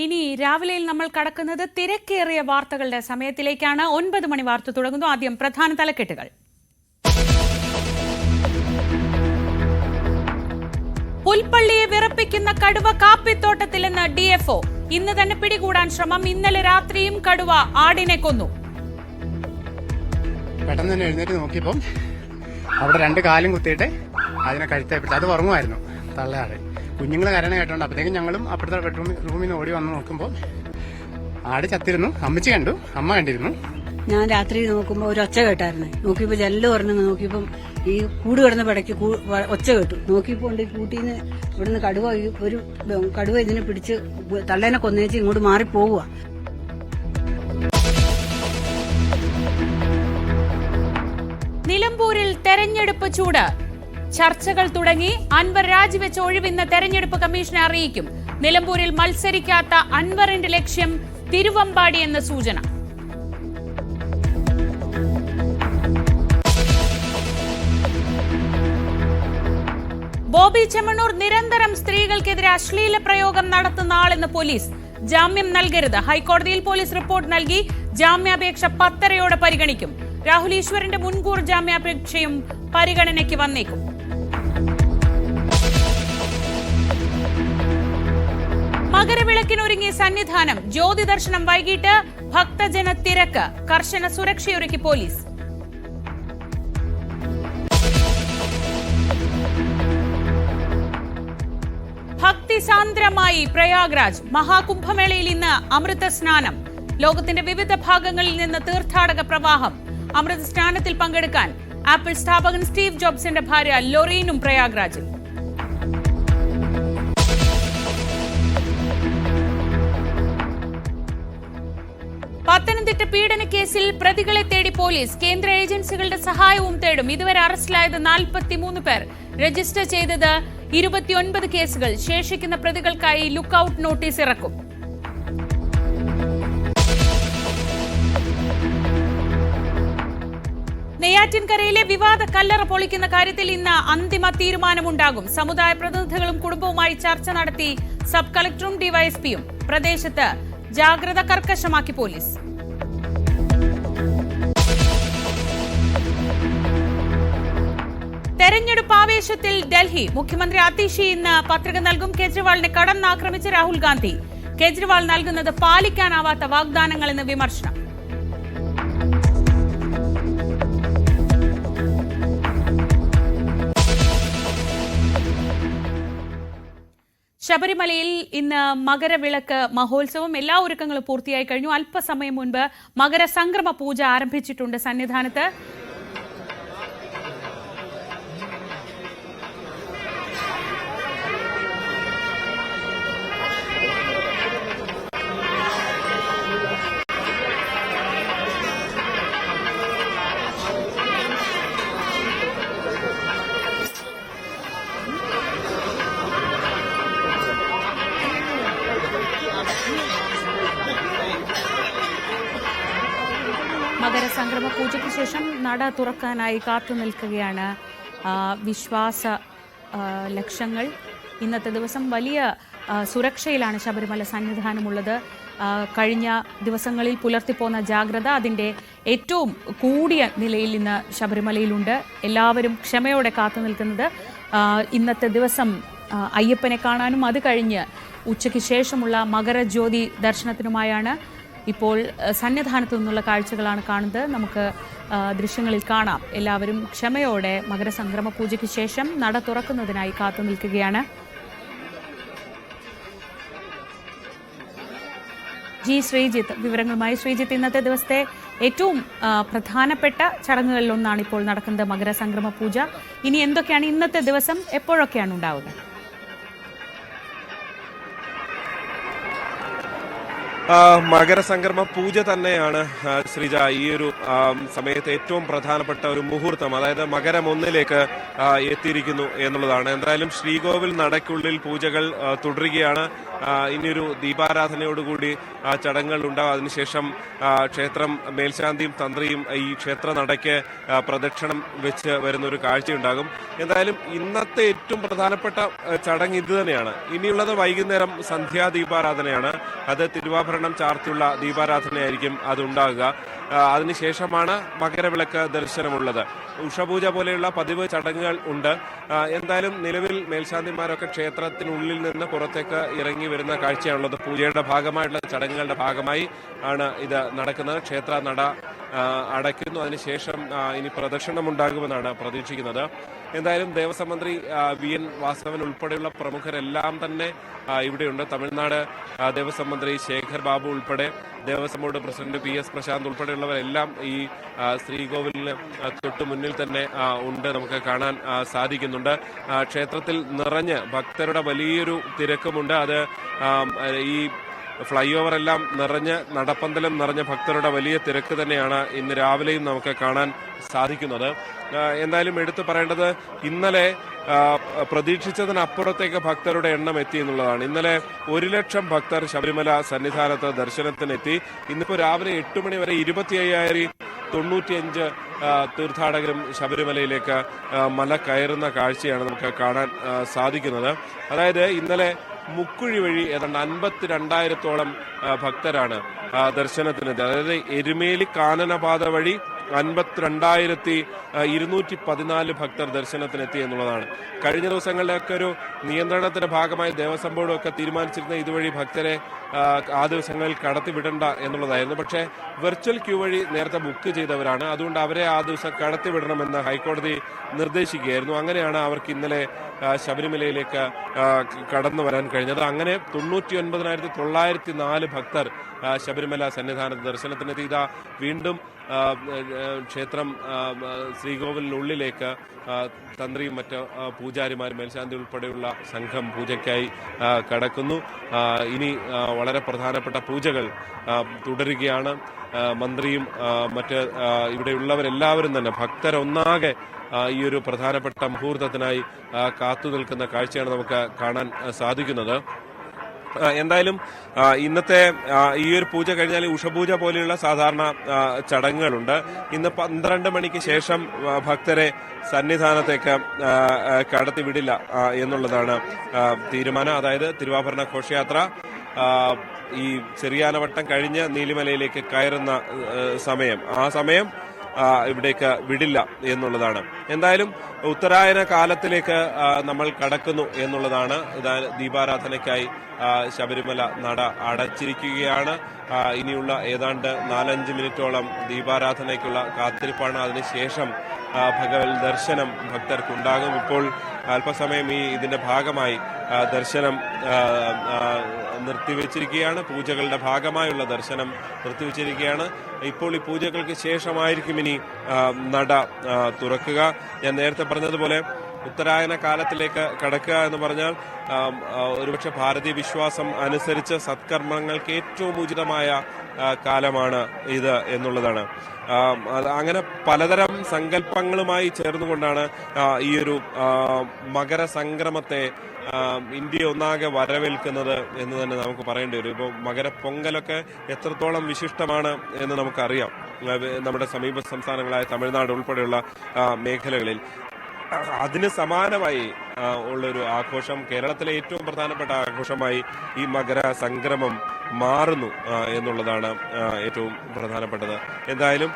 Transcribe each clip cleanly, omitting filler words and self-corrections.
ഇനി രാവിലെയിൽ നമ്മൾ കടക്കുന്നത് തിരക്കേറിയ വാർത്തകളുടെ സമയത്തിലേക്കാണ്. 9 മണി വാർത്ത തുടങ്ങുന്നു. ആദ്യം പ്രധാന തലക്കെട്ടുകൾ. പുൽപ്പള്ളിയെ വിറപ്പിക്കുന്ന കടുവ കാപ്പിത്തോട്ടത്തിലെന്ന് DFO. ഇന്ന് തന്നെ പിടികൂടാൻ ശ്രമം. ഇന്നലെ രാത്രിയും കടുവ ആടിനെ കൊന്നു. പെട്ടെന്ന് തന്നെ എഴുന്നേറ്റ് നോക്കിയപ്പം അവിടെ 2 കാലും കുത്തിയിട്ട് അതിനെ കഴുത്തേപ്പിട്ട് അത് ഉറങ്ങുമായിരുന്നു തള്ളയാട്. കുഞ്ഞുങ്ങൾ കരയണ കേട്ടോണ്ട് അപ്പോഴത്തേക്കും ഞങ്ങളും അപ്പുറത്തെ റൂമിൽ നിന്ന് ഓടി വന്ന് നോക്കുമ്പോൾ ആട് ചത്തിരുന്നു. അമ്മച്ചി കണ്ടു, അമ്മ കണ്ടിരുന്നു. ഞാൻ രാത്രി നോക്കുമ്പോൾ ഒരു ഒച്ച കേട്ടായിരുന്നു. നോക്കിയപ്പോൾ ജനല് തുറന്ന് നോക്കിയപ്പം ഈ കൂട് കിടന്ന പടയ്ക്ക് ഒച്ച കേട്ടു. നോക്കിയപ്പോൾ ഈ കൂട്ടിന്ന് ഇവിടുന്ന് കടുവ ഇതിനെ പിടിച്ച് തള്ളേനെ കൊന്നേച്ച് ഇങ്ങോട്ട് മാറിപ്പോവുക. നിലമ്പൂരിൽ തെരഞ്ഞെടുപ്പ് ചൂട്. ചർച്ചകൾ തുടങ്ങി. അൻവർ രാജിവെച്ച ഒഴിവിന്ന് തെരഞ്ഞെടുപ്പ് കമ്മീഷനെ അറിയിക്കും. നിലമ്പൂരിൽ മത്സരിക്കാത്ത അൻവറിന്റെ ലക്ഷ്യം തിരുവമ്പാടി എന്ന സൂചന. ബോബി ചെമ്മണ്ണൂർ നിരന്തരം സ്ത്രീകൾക്കെതിരെ അശ്ലീല പ്രയോഗം നടത്തുന്ന ആളെന്ന് പോലീസ്. ജാമ്യം നൽകരുത്. ഹൈക്കോടതിയിൽ പോലീസ് റിപ്പോർട്ട് നൽകി. ജാമ്യാപേക്ഷ 10:30 പരിഗണിക്കും. രാഹുൽ ഈശ്വറിന്റെ മുൻകൂർ ജാമ്യാപേക്ഷയും പരിഗണനയ്ക്ക് വന്നേക്കും. മകരവിളക്കിനൊരുങ്ങിയ സന്നിധാനം. ജ്യോതി ദർശനം വൈകിട്ട്. ഭക്തജന തിരക്ക്. കർശന സുരക്ഷയൊരുക്കി പോലീസ്. ഭക്തിസാന്ദ്രമായി പ്രയാഗ്രാജ്. മഹാകുംഭമേളയിൽ ഇന്ന് അമൃത സ്നാനം. ലോകത്തിന്റെ വിവിധ ഭാഗങ്ങളിൽ നിന്ന് തീർത്ഥാടക പ്രവാഹം. അമൃത സ്നാനത്തിൽ പങ്കെടുക്കാൻ ആപ്പിൾ സ്ഥാപകൻ സ്റ്റീവ് ജോബ്സിന്റെ ഭാര്യ ലൊറീനും പ്രയാഗ്രാജിൽ. പത്തനംതിട്ട പീഡനക്കേസിൽ പ്രതികളെ തേടി പോലീസ്. കേന്ദ്ര ഏജൻസികളുടെ സഹായവും തേടും. ഇതുവരെ അറസ്റ്റിലായത് 43 പേർ. രജിസ്റ്റർ ചെയ്തത് 29 കേസുകൾ. ശേഷിക്കുന്ന പ്രതികൾക്കായി ലുക്കൌട്ട് നോട്ടീസ് ഇറക്കും. നെയ്യാറ്റിൻകരയിലെ വിവാദ കല്ലറ പൊളിക്കുന്ന കാര്യത്തിൽ ഇന്ന് അന്തിമ തീരുമാനമുണ്ടാകും. സമുദായ പ്രതിനിധികളും കുടുംബവുമായി ചർച്ച നടത്തി സബ് കളക്ടറും ഡിവൈഎസ്പിയും. പ്രദേശത്ത് ജാഗ്രത കർക്കശമാക്കി പോലീസ്. തെരഞ്ഞെടുപ്പ് ആവേശത്തിൽ ഡൽഹി. മുഖ്യമന്ത്രി അതിഷി ഇന്ന് പത്രിക നൽകും. കേജ്രിവാളിനെ കടന്നാക്രമിച്ച് രാഹുൽ ഗാന്ധി. കേജ്രിവാൾ നൽകുന്നത് പാലിക്കാനാവാത്ത വാഗ്ദാനങ്ങളെന്ന് വിമർശനം. ശബരിമലയിൽ ഇന്ന് മകരവിളക്ക് മഹോത്സവം. എല്ലാ ഒരുക്കങ്ങളും പൂർത്തിയായി കഴിഞ്ഞു. അല്പസമയം മുൻപ് മകരസംക്രമ പൂജ ആരംഭിച്ചിട്ടുണ്ട് സന്നിധാനത്ത്. മകരസംക്രമ പൂജയ്ക്ക് ശേഷം നട തുറക്കാനായി കാത്തു നിൽക്കുകയാണ് വിശ്വാസ ലക്ഷങ്ങൾ. ഇന്നത്തെ ദിവസം വലിയ സുരക്ഷയിലാണ് ശബരിമല സന്നിധാനമുള്ളത്. കഴിഞ്ഞ ദിവസങ്ങളിൽ പുലർത്തിപ്പോന്ന ജാഗ്രത അതിൻ്റെ ഏറ്റവും കൂടിയ നിലയിൽ ഇന്ന് ശബരിമലയിലുണ്ട്. എല്ലാവരും ക്ഷമയോടെ കാത്തു നിൽക്കുന്നത് ഇന്നത്തെ ദിവസം അയ്യപ്പനെ കാണാനും അത് കഴിഞ്ഞ് ഉച്ചയ്ക്ക് ശേഷമുള്ള മകരജ്യോതി ദർശനത്തിനുമായാണ്. ഇപ്പോൾ സന്നിധാനത്തു നിന്നുള്ള കാഴ്ചകളാണ് കാണുന്നത്. നമുക്ക് ദൃശ്യങ്ങളിൽ കാണാം. എല്ലാവരും ക്ഷമയോടെ മകരസംക്രമ പൂജയ്ക്ക് ശേഷം നട തുറക്കുന്നതിനായി കാത്തു നിൽക്കുകയാണ്. ശ്രീജിത്ത് വിവരങ്ങളുമായി. ശ്രീജിത്ത്, ഇന്നത്തെ ദിവസത്തെ ഏറ്റവും പ്രധാനപ്പെട്ട ചടങ്ങുകളിലൊന്നാണ് ഇപ്പോൾ നടക്കുന്നത് മകരസംക്രമ പൂജ. ഇനി എന്തൊക്കെയാണ് ഇന്നത്തെ ദിവസം, എപ്പോഴൊക്കെയാണ് ഉണ്ടാവുക? മകരസംക്രമ പൂജ തന്നെയാണ് ശ്രീജ ഈ ഒരു സമയത്ത് ഏറ്റവും പ്രധാനപ്പെട്ട ഒരു മുഹൂർത്തം. അതായത് മകരം 1 എത്തിയിരിക്കുന്നു എന്നുള്ളതാണ്. എന്തായാലും ശ്രീകോവിൽ നടയ്ക്കുള്ളിൽ പൂജകൾ തുടരുകയാണ്. ഇനിയൊരു ദീപാരാധനയോടുകൂടി ചടങ്ങുകൾ ഉണ്ടാകും. അതിനുശേഷം ക്ഷേത്രം മേൽശാന്തിയും തന്ത്രിയും ഈ ക്ഷേത്ര നടയ്ക്ക് പ്രദക്ഷിണം വെച്ച് വരുന്ന ഒരു കാഴ്ചയുണ്ടാകും. എന്തായാലും ഇന്നത്തെ ഏറ്റവും പ്രധാനപ്പെട്ട ചടങ്ങ് ഇത് തന്നെയാണ്. ഇനിയുള്ളത് വൈകുന്നേരം സന്ധ്യാ ദീപാരാധനയാണ്. അത് തിരുവാഭരണം ചാർത്തിയുള്ള ദീപാരാധനയായിരിക്കും അതുണ്ടാകുക. അതിനുശേഷമാണ് മകരവിളക്ക് ദർശനമുള്ളത്. ഉഷപൂജ പോലെയുള്ള പതിവ് ചടങ്ങുകൾ ഉണ്ട്. എന്തായാലും നിലവിൽ മേൽശാന്തിമാരൊക്കെ ക്ഷേത്രത്തിനുള്ളിൽ നിന്ന് പുറത്തേക്ക് ഇറങ്ങി വരുന്ന കാഴ്ചയാണുള്ളത്. പൂജയുടെ ഭാഗമായിട്ടുള്ള ചടങ്ങുകളുടെ ഭാഗമായി ആണ് ഇത് നടക്കുന്നത്. ക്ഷേത്ര നട അടയ്ക്കുന്നു. അതിനുശേഷം ഇനി പ്രദക്ഷിണം ഉണ്ടാകുമെന്നാണ് പ്രതീക്ഷിക്കുന്നത്. എന്തായാലും ദേവസ്വം മന്ത്രി VN വാസവൻ ഉൾപ്പെടെയുള്ള പ്രമുഖരെല്ലാം തന്നെ ഇവിടെയുണ്ട്. തമിഴ്നാട് ദേവസ്വം മന്ത്രി ശേഖർ ബാബു ഉൾപ്പെടെ Devaswom board president PS Prashanth ഉൾപ്പെടെയുള്ളവരെല്ലാം ഈ ശ്രീകോവിലിന് തൊട്ട് മുന്നിൽ തന്നെ ഉണ്ട്, നമുക്ക് കാണാൻ സാധിക്കുന്നുണ്ട്. ക്ഷേത്രത്തിൽ നിറഞ്ഞ് ഭക്തരുടെ വലിയൊരു തിരക്കുമുണ്ട്. അത് ഈ ഫ്ലൈ ഓവർ എല്ലാം നിറഞ്ഞ് നടപ്പന്തലം നിറഞ്ഞ ഭക്തരുടെ വലിയ തിരക്ക് തന്നെയാണ് ഇന്ന് രാവിലെയും നമുക്ക് കാണാൻ സാധിക്കുന്നത്. എന്തായാലും എടുത്തു പറയേണ്ടത് ഇന്നലെ പ്രതീക്ഷിച്ചതിനപ്പുറത്തേക്ക് ഭക്തരുടെ എണ്ണം എത്തി എന്നുള്ളതാണ്. ഇന്നലെ 1 ലക്ഷം ഭക്തർ ശബരിമല സന്നിധാനത്ത് ദർശനത്തിനെത്തി. ഇന്നിപ്പോ രാവിലെ 8 മണി വരെ 25,095 തീർത്ഥാടകരും ശബരിമലയിലേക്ക് മല കയറുന്ന കാഴ്ചയാണ് നമുക്ക് കാണാൻ സാധിക്കുന്നത്. അതായത് ഇന്നലെ മുക്കുഴി വഴി ഏതാണ്ട് 52,000-ഓളം ഭക്തരാണ് ദർശനത്തിനെത്തി. അതായത് എരുമേലി കാനനപാത വഴി 52,214 ഭക്തർ ദർശനത്തിനെത്തി എന്നുള്ളതാണ്. കഴിഞ്ഞ ദിവസങ്ങളിലൊക്കെ ഒരു നിയന്ത്രണത്തിന്റെ ഭാഗമായി ദേവസ്വം ബോർഡും ഒക്കെ തീരുമാനിച്ചിരുന്ന ഇതുവഴി ഭക്തരെ ആ ദിവസങ്ങളിൽ കടത്തിവിടണ്ട എന്നുള്ളതായിരുന്നു. പക്ഷേ വെർച്വൽ ക്യൂ വഴി നേരത്തെ ബുക്ക് ചെയ്തവരാണ്. അതുകൊണ്ട് അവരെ ആ ദിവസം കടത്തിവിടണമെന്ന് ഹൈക്കോടതി നിർദ്ദേശിക്കുകയായിരുന്നു. അങ്ങനെയാണ് അവർക്ക് ഇന്നലെ ശബരിമലയിലേക്ക് കടന്നു വരാൻ കഴിഞ്ഞത്. അങ്ങനെ 99,904 ഭക്തർ ശബരിമല സന്നിധാനത്ത് ദർശനത്തിനെത്തി. ഇതാ വീണ്ടും ക്ഷേത്രം ശ്രീകോവിലിനുള്ളിലേക്ക് തന്ത്രിയും മറ്റ് പൂജാരിമാരും മേൽശാന്തി ഉൾപ്പെടെയുള്ള സംഘം പൂജയ്ക്കായി കടക്കുന്നു. ഇനി വളരെ പ്രധാനപ്പെട്ട പൂജകൾ തുടരുകയാണ്. മന്ത്രിയും മറ്റ് ഇവിടെയുള്ളവരെല്ലാവരും തന്നെ ഭക്തരൊന്നാകെ ഈ ഒരു പ്രധാനപ്പെട്ട മുഹൂർത്തത്തിനായി കാത്തു നിൽക്കുന്ന കാഴ്ചയാണ് നമുക്ക് കാണാൻ സാധിക്കുന്നത്. എന്തായാലും ഇന്നത്തെ ഈ ഒരു പൂജ കഴിഞ്ഞാൽ ഉഷപൂജ പോലെയുള്ള സാധാരണ ചടങ്ങുകളുണ്ട്. ഇന്ന് 12 മണിക്ക് ശേഷം ഭക്തരെ സന്നിധാനത്തേക്ക് കടത്തിവിടില്ല എന്നുള്ളതാണ് തീരുമാനം. അതായത് തിരുവാഭരണ ഘോഷയാത്ര ഈ ചെറിയാനവട്ടം കഴിഞ്ഞ് നീലിമലയിലേക്ക് കയറുന്ന സമയം, ആ സമയം ഇവിടേക്ക് വിടില്ല എന്നുള്ളതാണ്. എന്തായാലും ഉത്തരായന കാലത്തിലേക്ക് നമ്മൾ കടക്കുന്നു എന്നുള്ളതാണ്. ദീപാരാധനയ്ക്കായി ശബരിമല നട അടച്ചിരിക്കുകയാണ്. ഇനിയുള്ള ഏതാണ്ട് 4-5 മിനിറ്റോളം ദീപാരാധനയ്ക്കുള്ള കാത്തിരിപ്പാണ്. അതിനുശേഷം ഭഗവത് ദർശനം ഭക്തർക്കുണ്ടാകും. ഇപ്പോൾ അല്പസമയം ഇതിന്റെ ഭാഗമായി ദർശനം നിർത്തിവെച്ചിരിക്കുകയാണ്. പൂജകളുടെ ഭാഗമായുള്ള ദർശനം നിർത്തിവെച്ചിരിക്കുകയാണ്. ഇപ്പോൾ ഈ പൂജകൾക്ക് ശേഷമായിരിക്കും ഇനി നട തുറക്കുക. ഞാൻ നേരത്തെ പറഞ്ഞതുപോലെ ഉത്തരായന കാലത്തിലേക്ക് കടക്കുക എന്ന് പറഞ്ഞാൽ ഒരുപക്ഷെ ഭാരതീയ വിശ്വാസം അനുസരിച്ച് സത്കർമ്മങ്ങൾക്ക് ഏറ്റവും ഉചിതമായ കാലമാണ് ഇത് എന്നുള്ളതാണ്. അങ്ങനെ പലതരം സങ്കല്പങ്ങളുമായി ചേർന്നുകൊണ്ടാണ് ഈ ഒരു മകരസംക്രമത്തെ ഇന്ത്യ ഒന്നാകെ വരവേൽക്കുന്നത് എന്ന് തന്നെ നമുക്ക് പറയേണ്ടി വരും. ഇപ്പോൾ മകരപ്പൊങ്കലൊക്കെ എത്രത്തോളം വിശിഷ്ടമാണ് എന്ന് നമുക്കറിയാം. നമ്മുടെ സമീപ സംസ്ഥാനങ്ങളായ തമിഴ്നാട് ഉൾപ്പെടെയുള്ള മേഖലകളിൽ അതിന് സമാനമായി ഉള്ളൊരു ആഘോഷം, കേരളത്തിലെ ഏറ്റവും പ്രധാനപ്പെട്ട ആഘോഷമായി ഈ മകരസംക്രമം മാറുന്നു എന്നുള്ളതാണ് ഏറ്റവും പ്രധാനപ്പെട്ടത്. എന്തായാലും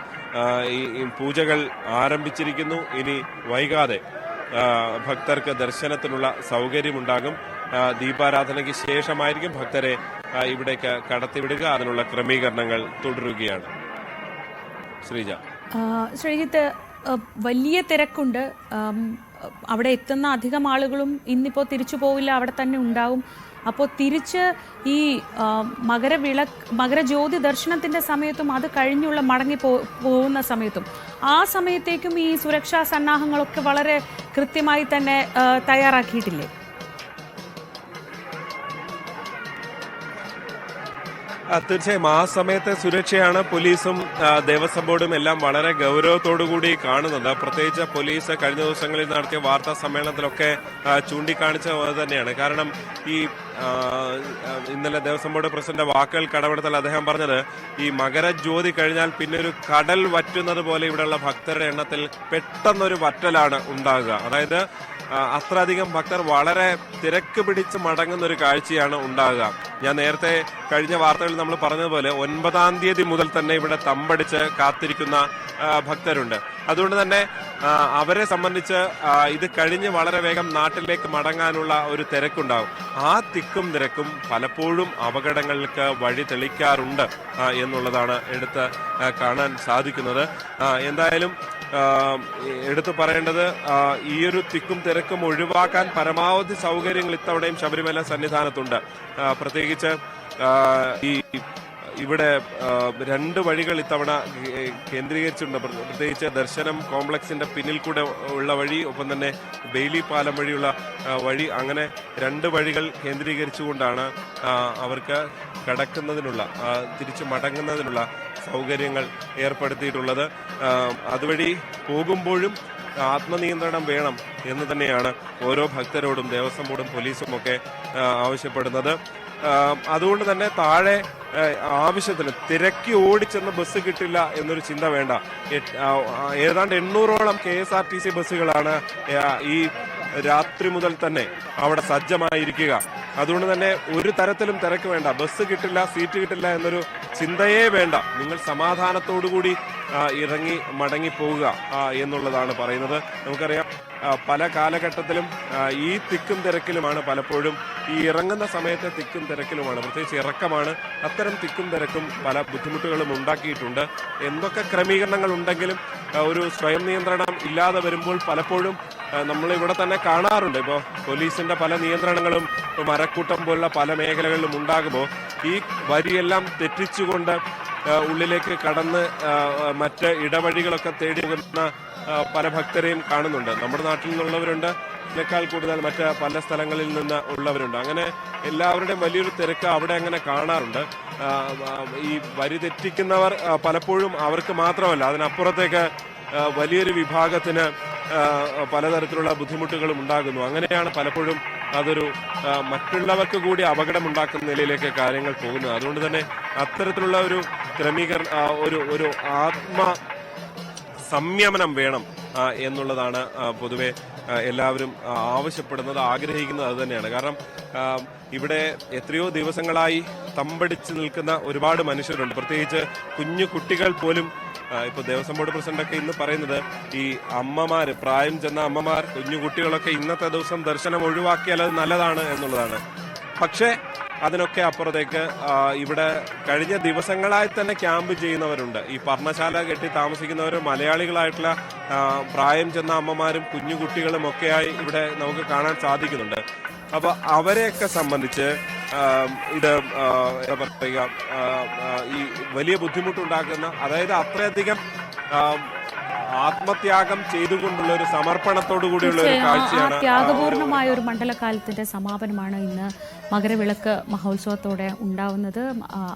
ഈ പൂജകൾ ആരംഭിച്ചിരിക്കുന്നു. ഇനി വൈകാതെ ഭക്തർക്ക് ദർശനത്തിനുള്ള സൗകര്യമുണ്ടാകും. ദീപാരാധനയ്ക്ക് ശേഷമായിരിക്കും ഭക്തരെ ഇവിടേക്ക് കടത്തിവിടുക. അതിനുള്ള ക്രമീകരണങ്ങൾ തുടരുകയാണ്. ശ്രീജിത്ത്, വലിയ തിരക്കുണ്ട്. അവിടെ എത്തുന്ന അധികം ആളുകളും ഇന്നിപ്പോൾ തിരിച്ചു പോവില്ല, അവിടെ തന്നെ ഉണ്ടാവും. അപ്പോൾ തിരിച്ച് ഈ മകരജ്യോതി ദർശനത്തിന്റെ സമയത്തും അത് കഴിഞ്ഞുള്ള മടങ്ങി പോകുന്ന സമയത്തും ആ സമയത്തേക്കും ഈ സുരക്ഷാ സന്നാഹങ്ങളൊക്കെ വളരെ കൃത്യമായി തന്നെ തയ്യാറാക്കിയിട്ടില്ലേ? തീർച്ചയായും ആ സമയത്തെ സുരക്ഷയാണ് പോലീസും ദേവസ്വം ബോർഡും എല്ലാം വളരെ ഗൗരവത്തോടുകൂടി കാണുന്നത്. പ്രത്യേകിച്ച് പോലീസ് കഴിഞ്ഞ ദിവസങ്ങളിൽ നടത്തിയ വാർത്താ സമ്മേളനത്തിലൊക്കെ ചൂണ്ടിക്കാണിച്ചത് അത് തന്നെയാണ്. കാരണം ഈ ഇന്നലെ ദേവസ്വം ബോർഡ് പ്രസിഡന്റ് വാക്കുകൾ കടമെടുത്താൽ അദ്ദേഹം പറഞ്ഞത് ഈ മകരജ്യോതി കഴിഞ്ഞാൽ പിന്നെ ഒരു കടൽ വറ്റുന്നത് പോലെ ഇവിടെയുള്ള ഭക്തരുടെ എണ്ണത്തിൽ പെട്ടെന്നൊരു വറ്റലാണ് ഉണ്ടാകുക. അതായത് അത്രയധികം ഭക്തർ വളരെ തിരക്ക് പിടിച്ച് മടങ്ങുന്ന ഒരു കാഴ്ചയാണ് ഉണ്ടാകുക. ഞാൻ നേരത്തെ കഴിഞ്ഞ വാർത്തകളിൽ നമ്മൾ പറഞ്ഞതുപോലെ 9-ാം തീയതി മുതൽ തന്നെ ഇവിടെ തമ്പടിച്ച് കാത്തിരിക്കുന്ന ഭക്തരുണ്ട്. അതുകൊണ്ട് തന്നെ അവരെ സംബന്ധിച്ച് ഇത് കഴിഞ്ഞ് വളരെ വേഗം നാട്ടിലേക്ക് മടങ്ങാനുള്ള ഒരു തിരക്കുണ്ടാവും. ആ തിക്കും തിരക്കും പലപ്പോഴും അപകടങ്ങൾക്ക് വഴി തെളിക്കാറുണ്ട് എന്നുള്ളതാണ് എടുത്ത് കാണാൻ സാധിക്കുന്നത്. എന്തായാലും എടുത്തു പറയേണ്ടത് ഈ ഒരു തിക്കും തിരക്കും ഒഴിവാക്കാൻ പരമാവധി സൗകര്യങ്ങൾ ഇത്തവണയും ശബരിമല സന്നിധാനത്തുണ്ട്. പ്രത്യേകിച്ച് ഈ ഇവിടെ 2 വഴികൾ ഇത്തവണ കേന്ദ്രീകരിച്ചിട്ടുണ്ട്. പ്രത്യേകിച്ച് ദർശനം കോംപ്ലക്സിന്റെ പിന്നിൽ കൂടെ ഉള്ള വഴി, ഒപ്പം തന്നെ ബെയിലി പാലം വഴിയുള്ള വഴി, അങ്ങനെ 2 വഴികൾ കേന്ദ്രീകരിച്ചുകൊണ്ടാണ് അവർക്ക് കടക്കുന്നതിനുള്ള തിരിച്ചു മടങ്ങുന്നതിനുള്ള സൗകര്യങ്ങൾ ഏർപ്പെടുത്തിയിട്ടുള്ളത്. അതുവഴി പോകുമ്പോഴും ആത്മനിയന്ത്രണം വേണം എന്ന് തന്നെയാണ് ഓരോ ഭക്തരോടും ദേവസ്വം ബോർഡും പോലീസും ഒക്കെ ആവശ്യപ്പെടുന്നത്. അതുകൊണ്ട് തന്നെ താഴെ ആവശ്യത്തിന് തിരക്കി ഓടിച്ചെന്ന് ബസ് കിട്ടില്ല എന്നൊരു ചിന്ത വേണ്ട. ഏതാണ്ട് 800ഓളം KSRTC ബസ്സുകളാണ് ഈ രാത്രി മുതൽ തന്നെ അവിടെ സജ്ജമായിരിക്കുക. അതുകൊണ്ട് തന്നെ ഒരു തരത്തിലും തിരക്ക് വേണ്ട. ബസ് കിട്ടില്ല, സീറ്റ് കിട്ടില്ല എന്നൊരു ചിന്തയേ വേണ്ട. നിങ്ങൾ സമാധാനത്തോടുകൂടി ഇറങ്ങി മടങ്ങിപ്പോവുക എന്നുള്ളതാണ് പറയുന്നത്. നമുക്കറിയാം പല കാലഘട്ടത്തിലും ഈ തിക്കും തിരക്കിലുമാണ് പലപ്പോഴും ഈ ഇറങ്ങുന്ന സമയത്തെ തിക്കും തിരക്കിലുമാണ്, പ്രത്യേകിച്ച് ഇറക്കമാണ്. അത്തരം തിക്കും തിരക്കും പല ബുദ്ധിമുട്ടുകളും ഉണ്ടാക്കിയിട്ടുണ്ട്. എന്തൊക്കെ ക്രമീകരണങ്ങൾ ഉണ്ടെങ്കിലും ഒരു സ്വയം നിയന്ത്രണം ഇല്ലാതെ വരുമ്പോൾ പലപ്പോഴും നമ്മൾ ഇവിടെ തന്നെ കാണാറുണ്ട്. ഇപ്പോൾ പോലീസിന്റെ പല നിയന്ത്രണങ്ങളും മരക്കൂട്ടം പോലുള്ള പല മേഖലകളിലും ഉണ്ടാകുമ്പോൾ ഈ വരിയെല്ലാം തെറ്റിച്ചുകൊണ്ട് ഉള്ളിലേക്ക് കടന്ന് മറ്റ് ഇടവഴികളൊക്കെ തേടി പോകുന്ന പല ഭക്തരെയും കാണുന്നുണ്ട്. നമ്മുടെ നാട്ടിൽ നിന്നുള്ളവരുണ്ട്, ഇതിനേക്കാൾ കൂടുതൽ മറ്റ് പല സ്ഥലങ്ങളിൽ നിന്ന് ഉള്ളവരുണ്ട്. അങ്ങനെ എല്ലാവരുടെയും വലിയൊരു തിരക്ക് അവിടെ അങ്ങനെ കാണാറുണ്ട്. ഈ വരി തെറ്റിക്കുന്നവർ പലപ്പോഴും അവർക്ക് മാത്രമല്ല, അതിനപ്പുറത്തേക്ക് വലിയൊരു വിഭാഗത്തിന് പലതരത്തിലുള്ള ബുദ്ധിമുട്ടുകളും ഉണ്ടാകുന്നു. അങ്ങനെയാണ് പലപ്പോഴും അതൊരു മറ്റുള്ളവർക്ക് കൂടി അപകടമുണ്ടാക്കുന്ന നിലയിലേക്ക് കാര്യങ്ങൾ പോകുന്നത്. അതുകൊണ്ട് തന്നെ അത്തരത്തിലുള്ള ഒരു ഒരു ആത്മ സംയമനം വേണം എന്നുള്ളതാണ് പൊതുവെ എല്ലാവരും ആവശ്യപ്പെടുന്നത്, ആഗ്രഹിക്കുന്നത് അത് തന്നെയാണ്. കാരണം ഇവിടെ എത്രയോ ദിവസങ്ങളായി തമ്പടിച്ച് നിൽക്കുന്ന ഒരുപാട് മനുഷ്യരുണ്ട്. പ്രത്യേകിച്ച് കുഞ്ഞു കുട്ടികൾ പോലും. ഇപ്പൊ ദേവസ്വം ബോർഡ് പ്രസിഡന്റൊക്കെ ഇന്ന് പറയുന്നത് ഈ അമ്മമാര്, പ്രായം ചെന്ന അമ്മമാർ, കുഞ്ഞു കുട്ടികളൊക്കെ ഇന്നത്തെ ദിവസം ദർശനം ഒഴിവാക്കിയാൽ അത് നല്ലതാണ് എന്നുള്ളതാണ്. പക്ഷേ അതിനൊക്കെ അപ്പുറത്തേക്ക് ഇവിടെ കഴിഞ്ഞ ദിവസങ്ങളായി തന്നെ ക്യാമ്പ് ചെയ്യുന്നവരുണ്ട്. ഈ പർണശാല കെട്ടി താമസിക്കുന്നവർ മലയാളികളായിട്ടുള്ള പ്രായം ചെന്ന അമ്മമാരും കുഞ്ഞു കുട്ടികളും ഒക്കെയായി ഇവിടെ നമുക്ക് കാണാൻ സാധിക്കുന്നുണ്ട്. അപ്പൊ അവരെയൊക്കെ സംബന്ധിച്ച് ഇത് എന്താ പറയുക, ഈ വലിയ ബുദ്ധിമുട്ടുണ്ടാക്കുന്ന, അതായത് അത്രയധികം ആത്മത്യാഗം ചെയ്തുകൊണ്ടുള്ള ഒരു സമർപ്പണത്തോടു കൂടിയുള്ള ഒരു കാഴ്ചയാണ്. ത്യാഗപൂർണമായ ഒരു മണ്ഡലകാലത്തിന്റെ സമാപനമാണ് ഇന്ന് മകരവിളക്ക് മഹോത്സവത്തോടെ ഉണ്ടാവുന്നത്.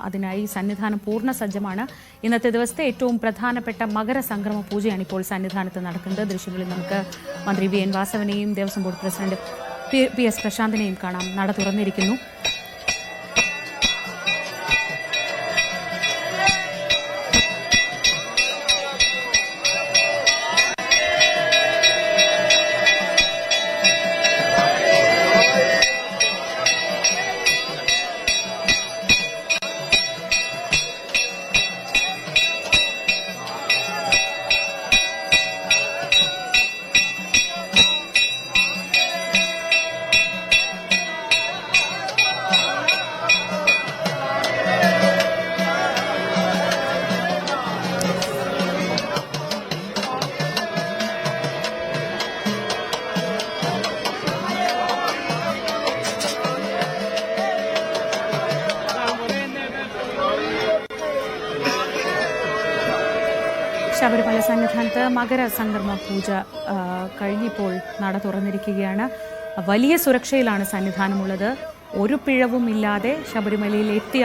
അതിനായി സന്നിധാനം പൂർണ്ണ സജ്ജമാണ്. ഇന്നത്തെ ദിവസത്തെ ഏറ്റവും പ്രധാനപ്പെട്ട മകരസംക്രമ പൂജയാണ് ഇപ്പോൾ സന്നിധാനത്ത് നടക്കുന്നത്. ദൃശ്യങ്ങളിൽ നമുക്ക് മന്ത്രി VN വാസവനെയും ദേവസ്വം ബോർഡ് പ്രസിഡന്റ് PS പ്രശാന്തിനെയും കാണാം. നട തുറന്നിരിക്കുന്നു. ശബരിമല സന്നിധാനത്ത് മകരസംക്രമ പൂജ കഴിഞ്ഞിപ്പോൾ നട തുറന്നിരിക്കുകയാണ്. വലിയ സുരക്ഷയിലാണ് സന്നിധാനമുള്ളത്. ഒരു പിഴവും ഇല്ലാതെ ശബരിമലയിൽ എത്തിയ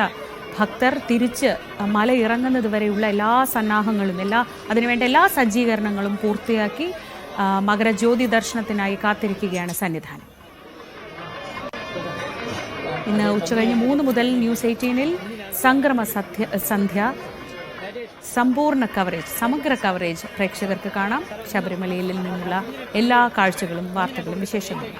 ഭക്തർ തിരിച്ച് മല ഇറങ്ങുന്നത് വരെയുള്ള എല്ലാ സന്നാഹങ്ങളും അതിനുവേണ്ട എല്ലാ സജ്ജീകരണങ്ങളും പൂർത്തിയാക്കി മകരജ്യോതി ദർശനത്തിനായി കാത്തിരിക്കുകയാണ് സന്നിധാനം. ഇന്ന് ഉച്ചകഴിഞ്ഞ് 3 മുതൽ ന്യൂസ് 18-ൽ സംക്രമ സന്ധ്യ സമഗ്ര കവറേജ് പ്രേക്ഷകർക്ക് കാണാം. ശബരിമലയിൽ നിന്നുള്ള എല്ലാ കാഴ്ചകളും വാർത്തകളും വിശേഷങ്ങളും.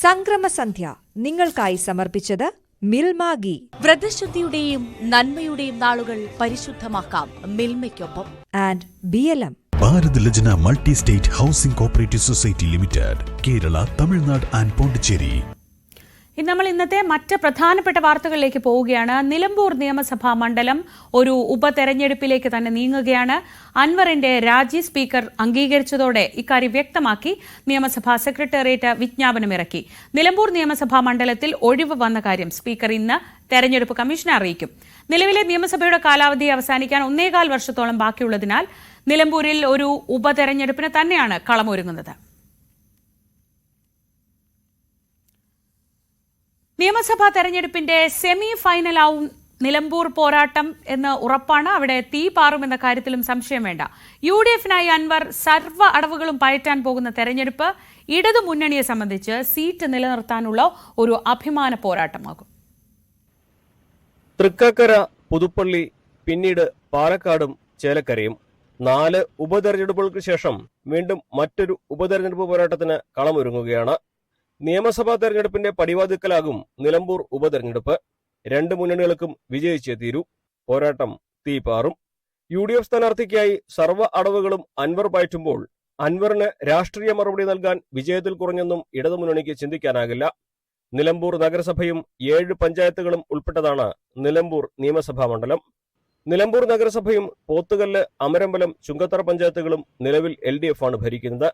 സംക്രമസന്ധ്യ നിങ്ങൾക്കായി സമർപ്പിച്ചത് മിൽമ ഗീ. വ്രതശുദ്ധിയുടെയും നന്മയുടെയും നാളുകൾ പരിശുദ്ധമാക്കാം മിൽമയ്ക്കൊപ്പം. And BLM. Bharat Lajna multi state housing cooperative society limited, Kerala, Tamil Nadu and Pondicherry. ഇന്ന് നമ്മൾ ഇന്നത്തെ മറ്റ് പ്രധാനപ്പെട്ട വാർത്തകളിലേക്ക് പോവുകയാണ്. നിലമ്പൂർ നിയമസഭാ മണ്ഡലം ഒരു ഉപതെരഞ്ഞെടുപ്പിലേക്ക് തന്നെ നീങ്ങുകയാണ്. അൻവറിന്റെ രാജി സ്പീക്കർ അംഗീകരിച്ചതോടെ ഇക്കാര്യം വ്യക്തമാക്കി നിയമസഭാ സെക്രട്ടേറിയറ്റ് വിജ്ഞാപനമിറക്കി. നിലമ്പൂർ നിയമസഭാ മണ്ഡലത്തിൽ ഒഴിവ് വന്ന കാര്യം സ്പീക്കർ ഇന്ന് തെരഞ്ഞെടുപ്പ് കമ്മീഷനെ അറിയിക്കും. നിലവിലെ നിയമസഭയുടെ കാലാവധി അവസാനിക്കാൻ 1.25 വർഷത്തോളം ബാക്കിയുള്ളതിനാൽ നിലമ്പൂരിൽ ഒരു ഉപതെരഞ്ഞെടുപ്പിന് തന്നെയാണ് കളമൊരുങ്ങുന്നത്. നിയമസഭാ തെരഞ്ഞെടുപ്പിന്റെ സെമി ഫൈനലാവും നിലമ്പൂർ പോരാട്ടം എന്ന് ഉറപ്പാണ്. അവിടെ തീ പാറുമെന്ന കാര്യത്തിലും സംശയം വേണ്ട. UDF-നായി അൻവർ സർവ്വ അടവുകളും പയറ്റാൻ പോകുന്ന തെരഞ്ഞെടുപ്പ് ഇടതു മുന്നണിയെ സംബന്ധിച്ച് സീറ്റ് നിലനിർത്താനുള്ള ഒരു അഭിമാന പോരാട്ടമാകും. തൃക്കാക്കര, പുതുപ്പള്ളി, പിന്നീട് പാലക്കാടും ചേലക്കരയും 4 ഉപതെരഞ്ഞെടുപ്പുകൾക്ക് ശേഷം വീണ്ടും മറ്റൊരു ഉപതെരഞ്ഞെടുപ്പ് പോരാട്ടത്തിന് കളമൊരുങ്ങുകയാണ്. നിയമസഭാ തെരഞ്ഞെടുപ്പിന്റെ പടിവാതിക്കലാകും നിലമ്പൂർ ഉപതെരഞ്ഞെടുപ്പ്. 2 മുന്നണികൾക്കും വിജയിച്ചേ തീരൂ. പോരാട്ടം തീപാറും. UDF സ്ഥാനാർത്ഥിക്കായി സർവ്വ അടവുകളും അൻവർ പയറ്റുമ്പോൾ അൻവറിന് രാഷ്ട്രീയ മറുപടി നൽകാൻ വിജയത്തിൽ കുറഞ്ഞെന്നും ഇടതുമുന്നണിക്ക് ചിന്തിക്കാനാകില്ല. നിലമ്പൂർ നഗരസഭയും 7 പഞ്ചായത്തുകളും ഉൾപ്പെട്ടതാണ് നിലമ്പൂർ നിയമസഭാ മണ്ഡലം. നിലമ്പൂർ നഗരസഭയും പോത്തുകല്ല്, അമരമ്പലം, ചുങ്കത്തറ പഞ്ചായത്തുകളും നിലവിൽ LDF ആണ് ഭരിക്കുന്നത്.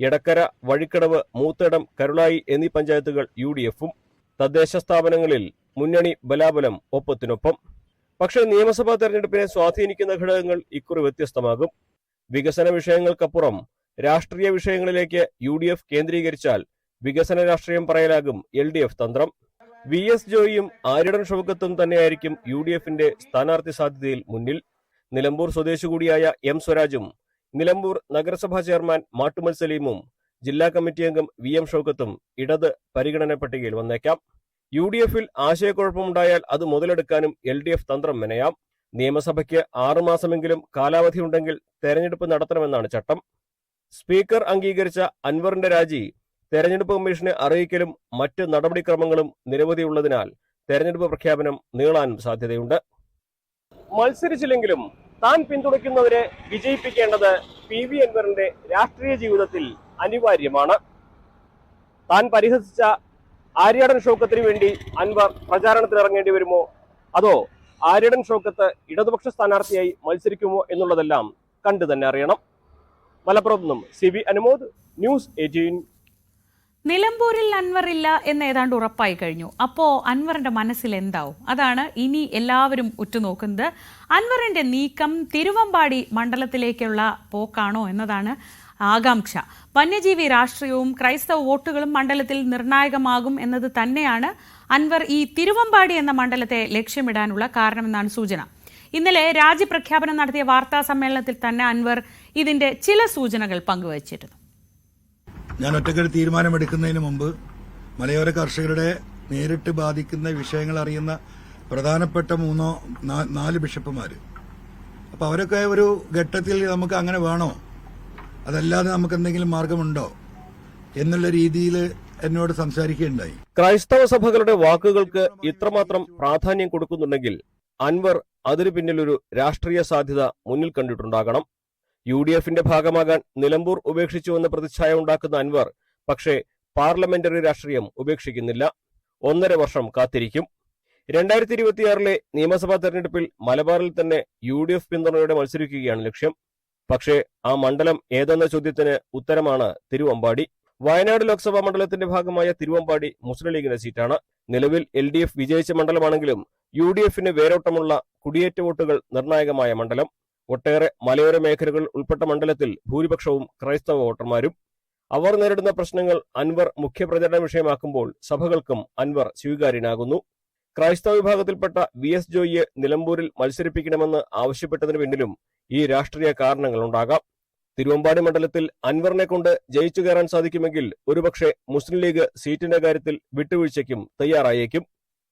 എടക്കര, വഴിക്കടവ്, മൂത്തേടം, കരുളായി എന്നീ പഞ്ചായത്തുകൾ UDF-ഉം. തദ്ദേശ സ്ഥാപനങ്ങളിൽ മുന്നണി ബലാബലം ഒപ്പത്തിനൊപ്പം. പക്ഷേ നിയമസഭാ തെരഞ്ഞെടുപ്പിനെ സ്വാധീനിക്കുന്ന ഘടകങ്ങൾ ഇക്കുറി വ്യത്യസ്തമാകും. വികസന വിഷയങ്ങൾക്കപ്പുറം രാഷ്ട്രീയ വിഷയങ്ങളിലേക്ക് UDF കേന്ദ്രീകരിച്ചാൽ വികസന രാഷ്ട്രീയം പറയലാകും LDF തന്ത്രം. VS ജോയിയും ആര്യടൻ ഷൗക്കത്തും തന്നെയായിരിക്കും UDF-ന്റെ സ്ഥാനാർത്ഥി സാധ്യതയിൽ മുന്നിൽ. നിലമ്പൂർ സ്വദേശി കൂടിയായ M സ്വരാജും നിലമ്പൂർ നഗരസഭാ ചെയർമാൻ മാട്ടുമൽ സലീമും ജില്ലാ കമ്മിറ്റി അംഗം VM ഷൗക്കത്തും ഇടത് പരിഗണന പട്ടികയിൽ വന്നേക്കാം. UDF-ൽ ആശയക്കുഴപ്പമുണ്ടായാൽ അത് മുതലെടുക്കാനും LDF തന്ത്രം മെനയാം. നിയമസഭയ്ക്ക് 6 മാസമെങ്കിലും കാലാവധിയുണ്ടെങ്കിൽ തെരഞ്ഞെടുപ്പ് നടത്തണമെന്നാണ് ചട്ടം. സ്പീക്കർ അംഗീകരിച്ച അൻവറിന്റെ രാജി തെരഞ്ഞെടുപ്പ് കമ്മീഷനെ അറിയിക്കലും മറ്റ് നടപടിക്രമങ്ങളും നിരവധിയുള്ളതിനാൽ തെരഞ്ഞെടുപ്പ് പ്രഖ്യാപനം നീളാനും സാധ്യതയുണ്ട്. മത്സരിച്ചില്ലെങ്കിലും താൻ പിന്തുണയ്ക്കുന്നവരെ വിജയിപ്പിക്കേണ്ടത് PV അൻവറിന്റെ രാഷ്ട്രീയ ജീവിതത്തിൽ അനിവാര്യമാണ്. താൻ പരിഹസിച്ച ആര്യടൻ ഷൗക്കത്തിന് വേണ്ടി അൻവർ പ്രചാരണത്തിനിറങ്ങേണ്ടി വരുമോ, അതോ ആര്യടൻ ഷൗക്കത്ത് ഇടതുപക്ഷ സ്ഥാനാർത്ഥിയായി മത്സരിക്കുമോ എന്നുള്ളതെല്ലാം കണ്ടു തന്നെ അറിയണം. മലപ്പുറത്ത് നിന്നും CB അനുമോദ്, ന്യൂസ് 18. നിലമ്പൂരിൽ അൻവർ ഇല്ല എന്ന് ഏതാണ്ട് ഉറപ്പായി കഴിഞ്ഞു. അപ്പോൾ അൻവറിന്റെ മനസ്സിൽ എന്താവും? അതാണ് ഇനി എല്ലാവരും ഉറ്റുനോക്കുന്നത്. അൻവറിന്റെ നീക്കം തിരുവമ്പാടി മണ്ഡലത്തിലേക്കുള്ള പോക്കാണോ എന്നതാണ് ആകാംക്ഷ. വന്യജീവി രാഷ്ട്രീയവും ക്രൈസ്തവ വോട്ടുകളും മണ്ഡലത്തിൽ നിർണായകമാകും എന്നത് തന്നെയാണ് അൻവർ ഈ തിരുവമ്പാടി എന്ന മണ്ഡലത്തെ ലക്ഷ്യമിടാനുള്ള കാരണമെന്നാണ് സൂചന. ഇന്നലെ രാജ്യപ്രഖ്യാപനം നടത്തിയ വാർത്താ സമ്മേളനത്തിൽ തന്നെ അൻവർ ഇതിന്റെ ചില സൂചനകൾ പങ്കുവച്ചിരുന്നു. ഞാൻ ഒറ്റയ്ക്കൊരു തീരുമാനമെടുക്കുന്നതിന് മുമ്പ് മലയോര കർഷകരുടെ നേരിട്ട് ബാധിക്കുന്ന വിഷയങ്ങൾ അറിയുന്ന പ്രധാനപ്പെട്ട 3-4 ബിഷപ്പുമാർ, അപ്പോൾ അവരൊക്കെ ഒരു ഘട്ടത്തിൽ നമുക്ക് അങ്ങനെ വേണോ, അതല്ലാതെ നമുക്ക് എന്തെങ്കിലും മാർഗമുണ്ടോ എന്നുള്ള രീതിയിൽ എന്നോട് സംസാരിക്കുകയുണ്ടായി. ക്രൈസ്തവ സഭകളുടെ വാക്കുകൾക്ക് ഇത്രമാത്രം പ്രാധാന്യം കൊടുക്കുന്നുണ്ടെങ്കിൽ അൻവർ അതിനു പിന്നിലൊരു രാഷ്ട്രീയ സാധ്യത മുന്നിൽ കണ്ടിട്ടുണ്ടാകണം. UDF-ന്റെ ഭാഗമാകാൻ നിലമ്പൂർ ഉപേക്ഷിച്ചുവെന്ന പ്രതിച്ഛായ ഉണ്ടാക്കുന്ന അൻവർ പക്ഷേ പാർലമെന്ററി രാഷ്ട്രീയം ഉപേക്ഷിക്കുന്നില്ല. 1.5 വർഷം കാത്തിരിക്കും. 2026-ലെ നിയമസഭാ തെരഞ്ഞെടുപ്പിൽ മലബാറിൽ തന്നെ UDF പിന്തുണയോടെ മത്സരിക്കുകയാണ് ലക്ഷ്യം. പക്ഷേ ആ മണ്ഡലം ഏതെന്ന ചോദ്യത്തിന് ഉത്തരമാണ് തിരുവമ്പാടി. വയനാട് ലോക്സഭാ മണ്ഡലത്തിന്റെ ഭാഗമായ തിരുവമ്പാടി മുസ്ലിം ലീഗിന്റെ സീറ്റാണ്. നിലവിൽ LDF വിജയിച്ച മണ്ഡലമാണെങ്കിലും UDF-ന് വേരോട്ടമുള്ള കുടിയേറ്റ വോട്ടുകൾ നിർണായകമായ മണ്ഡലം. ഒട്ടേറെ മലയോര മേഖലകൾ ഉൾപ്പെട്ട മണ്ഡലത്തിൽ ഭൂരിപക്ഷവും ക്രൈസ്തവ വോട്ടർമാരും. അവർ നേരിടുന്ന പ്രശ്നങ്ങൾ അൻവർ മുഖ്യപ്രചരണ വിഷയമാക്കുമ്പോൾ സഭകൾക്കും അൻവർ സ്വീകാര്യനാകുന്നു. ക്രൈസ്തവ വിഭാഗത്തിൽപ്പെട്ട VS ജോയിയെ നിലമ്പൂരിൽ മത്സരിപ്പിക്കണമെന്ന് ആവശ്യപ്പെട്ടതിനു പിന്നിലും ഈ രാഷ്ട്രീയ കാരണങ്ങളുണ്ടാകാം. തിരുവമ്പാടി മണ്ഡലത്തിൽ അൻവറിനെ കൊണ്ട് ജയിച്ചു കയറാൻ സാധിക്കുമെങ്കിൽ ഒരുപക്ഷെ മുസ്ലിം ലീഗ് സീറ്റിന്റെ കാര്യത്തിൽ വിട്ടുവീഴ്ചയ്ക്കും തയ്യാറായേക്കും.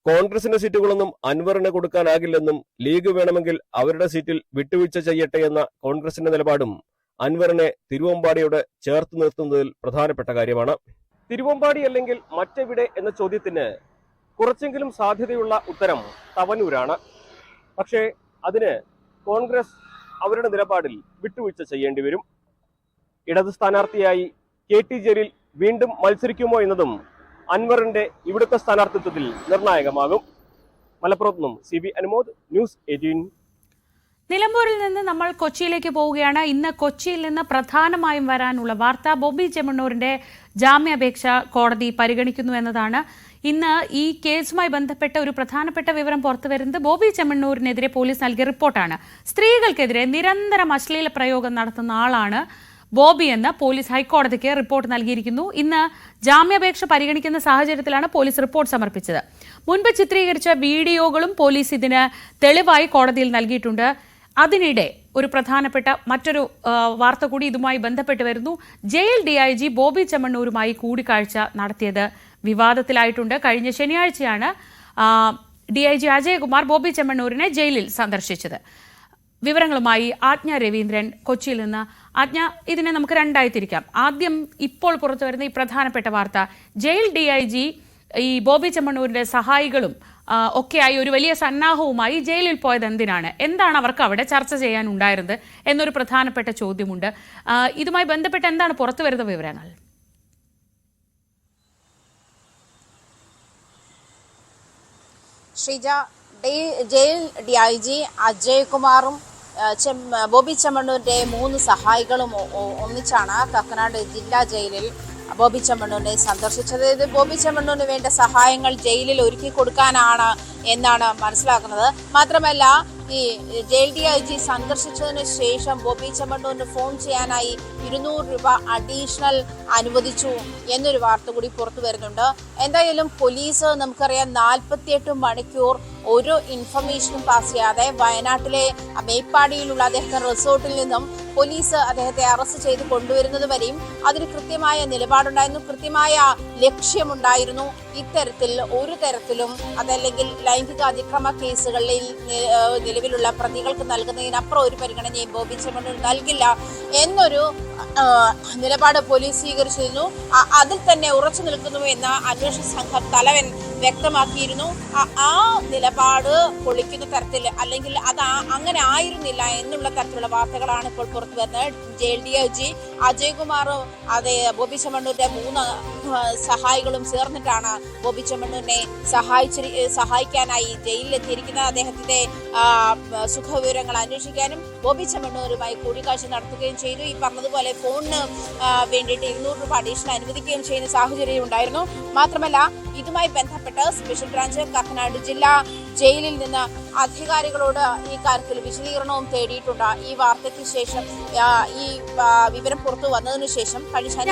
കോൺഗ്രസിന്റെ സീറ്റുകളൊന്നും അൻവറിന് കൊടുക്കാനാകില്ലെന്നും ലീഗ് വേണമെങ്കിൽ അവരുടെ സീറ്റിൽ വിട്ടുവീഴ്ച ചെയ്യട്ടെ എന്ന കോൺഗ്രസിന്റെ നിലപാടും അൻവറിനെ തിരുവമ്പാടിയോട് ചേർത്ത് നിർത്തുന്നതിൽ പ്രധാനപ്പെട്ട കാര്യമാണ്. തിരുവമ്പാടി അല്ലെങ്കിൽ മറ്റെവിടെ എന്ന ചോദ്യത്തിന് കുറച്ചെങ്കിലും സാധ്യതയുള്ള ഉത്തരം തവനൂരാണ്. പക്ഷേ അതിന് കോൺഗ്രസ് അവരുടെ നിലപാടിൽ വിട്ടുവീഴ്ച ചെയ്യേണ്ടി വരും. ഇടത് സ്ഥാനാർത്ഥിയായി KT ജലീൽ വീണ്ടും മത്സരിക്കുമോ എന്നതും അൻവറിന്റെ ഇവിടുത്തെ സ്ഥാനാർത്ഥിത്വത്തിൽ നിർണായകമാകും. മലപ്പുറത്ത് നിന്നും CB അനുമോദ്, ന്യൂസ് 18. നിലമ്പൂരിൽ നിന്ന് നമ്മൾ കൊച്ചിയിലേക്ക് പോവുകയാണ്. ഇന്ന് കൊച്ചിയിൽ നിന്ന് പ്രധാനമായും വരാനുള്ള വാർത്ത ബോബി ചെമ്മണ്ണൂരിന്റെ ജാമ്യാപേക്ഷ കോടതി പരിഗണിക്കുന്നു എന്നതാണ്. ഇന്ന് ഈ കേസുമായി ബന്ധപ്പെട്ട ഒരു പ്രധാനപ്പെട്ട വിവരം പുറത്തുവരുന്നത് ബോബി ചെമ്മണ്ണൂരിനെതിരെ പോലീസ് നൽകിയ റിപ്പോർട്ടാണ്. സ്ത്രീകൾക്കെതിരെ നിരന്തരം അശ്ലീല പ്രയോഗം നടത്തുന്ന ആളാണ് ബോബി എന്ന് പോലീസ് ഹൈക്കോടതിക്ക് റിപ്പോർട്ട് നൽകിയിരിക്കുന്നു. ഇന്ന് ജാമ്യാപേക്ഷ പരിഗണിക്കുന്ന സാഹചര്യത്തിലാണ് പോലീസ് റിപ്പോർട്ട് സമർപ്പിച്ചത്. മുൻപ് ചിത്രീകരിച്ച വീഡിയോകളും പോലീസ് ഇതിന് തെളിവായി കോടതിയിൽ നൽകിയിട്ടുണ്ട്. അതിനിടെ ഒരു പ്രധാനപ്പെട്ട മറ്റൊരു വാർത്ത കൂടി ഇതുമായി ബന്ധപ്പെട്ട് വരുന്നു. ജയിൽ DIG ബോബി ചെമ്മണ്ണൂരുമായി കൂടിക്കാഴ്ച നടത്തിയത് വിവാദത്തിലായിട്ടുണ്ട്. കഴിഞ്ഞ ശനിയാഴ്ചയാണ് DIG അജയകുമാർ ബോബി ചെമ്മണ്ണൂരിനെ ജയിലിൽ സന്ദർശിച്ചത്. വിവരങ്ങളുമായി ആജ്ഞ രവീന്ദ്രൻ കൊച്ചിയിൽ നിന്ന്. ആജ്ഞ, ഇതിനെ നമുക്ക് രണ്ടായി തിരിക്കാം. ആദ്യം ഇപ്പോൾ പുറത്തു വരുന്ന ഈ പ്രധാനപ്പെട്ട വാർത്ത, ജയിൽ DIG ഈ ബോബി ചെമ്മണ്ണൂരിന്റെ സഹായികളും ഒക്കെയായി ഒരു വലിയ സന്നാഹവുമായി ജയിലിൽ പോയത് എന്തിനാണ്? എന്താണ് അവർക്ക് അവിടെ ചർച്ച ചെയ്യാനുണ്ടായിരുന്നത് എന്നൊരു പ്രധാനപ്പെട്ട ചോദ്യമുണ്ട്. ഇതുമായി ബന്ധപ്പെട്ട് എന്താണ് പുറത്തു വരുന്ന വിവരങ്ങൾ? ശ്രീജ, ജയിൽ DIG അജയ്കുമാറും ബോബി ചെമ്മണ്ണൂരിന്റെ 3 സഹായികളും ഒന്നിച്ചാണ് കാക്കനാട് ജില്ലാ ജയിലിൽ ബോബി ചെമ്മണ്ണൂരിനെ സന്ദർശിച്ചത്. ഇത് ബോബി ചെമ്മണ്ണൂരിന് വേണ്ട സഹായങ്ങൾ ജയിലിൽ ഒരുക്കി കൊടുക്കാനാണ് എന്നാണ് മനസ്സിലാക്കുന്നത്. മാത്രമല്ല, ഈ ജയിൽ DIG സന്ദർശിച്ചതിന് ശേഷം ബോബി ചെമ്മണ്ണൂരിന് ഫോൺ ചെയ്യാനായി 200 രൂപ അഡീഷണൽ അനുവദിച്ചു എന്നൊരു വാർത്ത കൂടി പുറത്തു വരുന്നുണ്ട്. എന്തായാലും പോലീസ് നമുക്കറിയാം 48 മണിക്കൂർ ഒരു ഇൻഫർമേഷനും പാസ് ചെയ്യാതെ വയനാട്ടിലെ മേപ്പാടിയിലുള്ള അദ്ദേഹത്തെ റിസോർട്ടിൽ നിന്നും പോലീസ് അദ്ദേഹത്തെ അറസ്റ്റ് ചെയ്ത് കൊണ്ടുവരുന്നത് വരെയും അതിന് കൃത്യമായ നിലപാടുണ്ടായിരുന്നു, കൃത്യമായ ലക്ഷ്യമുണ്ടായിരുന്നു. ഇത്തരത്തിൽ ഒരു തരത്തിലും അതല്ലെങ്കിൽ ലൈംഗിക അതിക്രമ കേസുകളിൽ നിലവിലുള്ള പ്രതികൾക്ക് നൽകുന്നതിനപ്പുറം ഒരു പരിഗണനയും ബോബി ചെമ്മണ്ണൂർ നൽകില്ല എന്നൊരു നിലപാട് പോലീസ് സ്വീകരിച്ചിരുന്നു. അതിൽ തന്നെ ഉറച്ചു നിൽക്കുന്നു എന്ന് അന്വേഷണ സംഘം തലവൻ വ്യക്തമാക്കിയിരുന്നു. ആ നിലപാട് പൊളിക്കുന്ന തരത്തിൽ അല്ലെങ്കിൽ അത് അങ്ങനെ ആയിരുന്നില്ല എന്നുള്ള തരത്തിലുള്ള വാർത്തകളാണ് ഇപ്പോൾ പുറത്തു വരുന്നത്. ജയിൽ DIG അജയ്കുമാറും ബോബി ചെമ്മണ്ണൂരിന്റെ 3 സഹായികളും ചേർന്നിട്ടാണ് ബോബി ചെമ്മണ്ണൂരിനെ സഹായിക്കാനായി ജയിലിലെത്തിയിരിക്കുന്നത്. അദ്ദേഹത്തിന്റെ സുഖവിവരങ്ങൾ അന്വേഷിക്കാനും ബോബി ചെമ്മണ്ണൂരുമായി കൂടിക്കാഴ്ച നടത്തുകയും ചെയ്തു. ഈ പറഞ്ഞതുപോലെ ഫോണിന് വേണ്ടിയിട്ട് 200 രൂപ അഡീഷണൽ അനുവദിക്കുകയും ചെയ്യുന്ന സാഹചര്യം ഉണ്ടായിരുന്നു. മാത്രമല്ല, ഇതുമായി ബന്ധപ്പെട്ട് സ്പെഷ്യൽ ബ്രാഞ്ച് കാക്കനാട് ജില്ലാ ജയിലിൽ നിന്ന് അധികാരികളോട് ഈ കാര്യത്തിൽ വിശദീകരണവും തേടിയിട്ടുണ്ട്. ഈ വാർത്തയ്ക്ക് ശേഷം, ഈ വിവരം പുറത്തു വന്നതിനു ശേഷം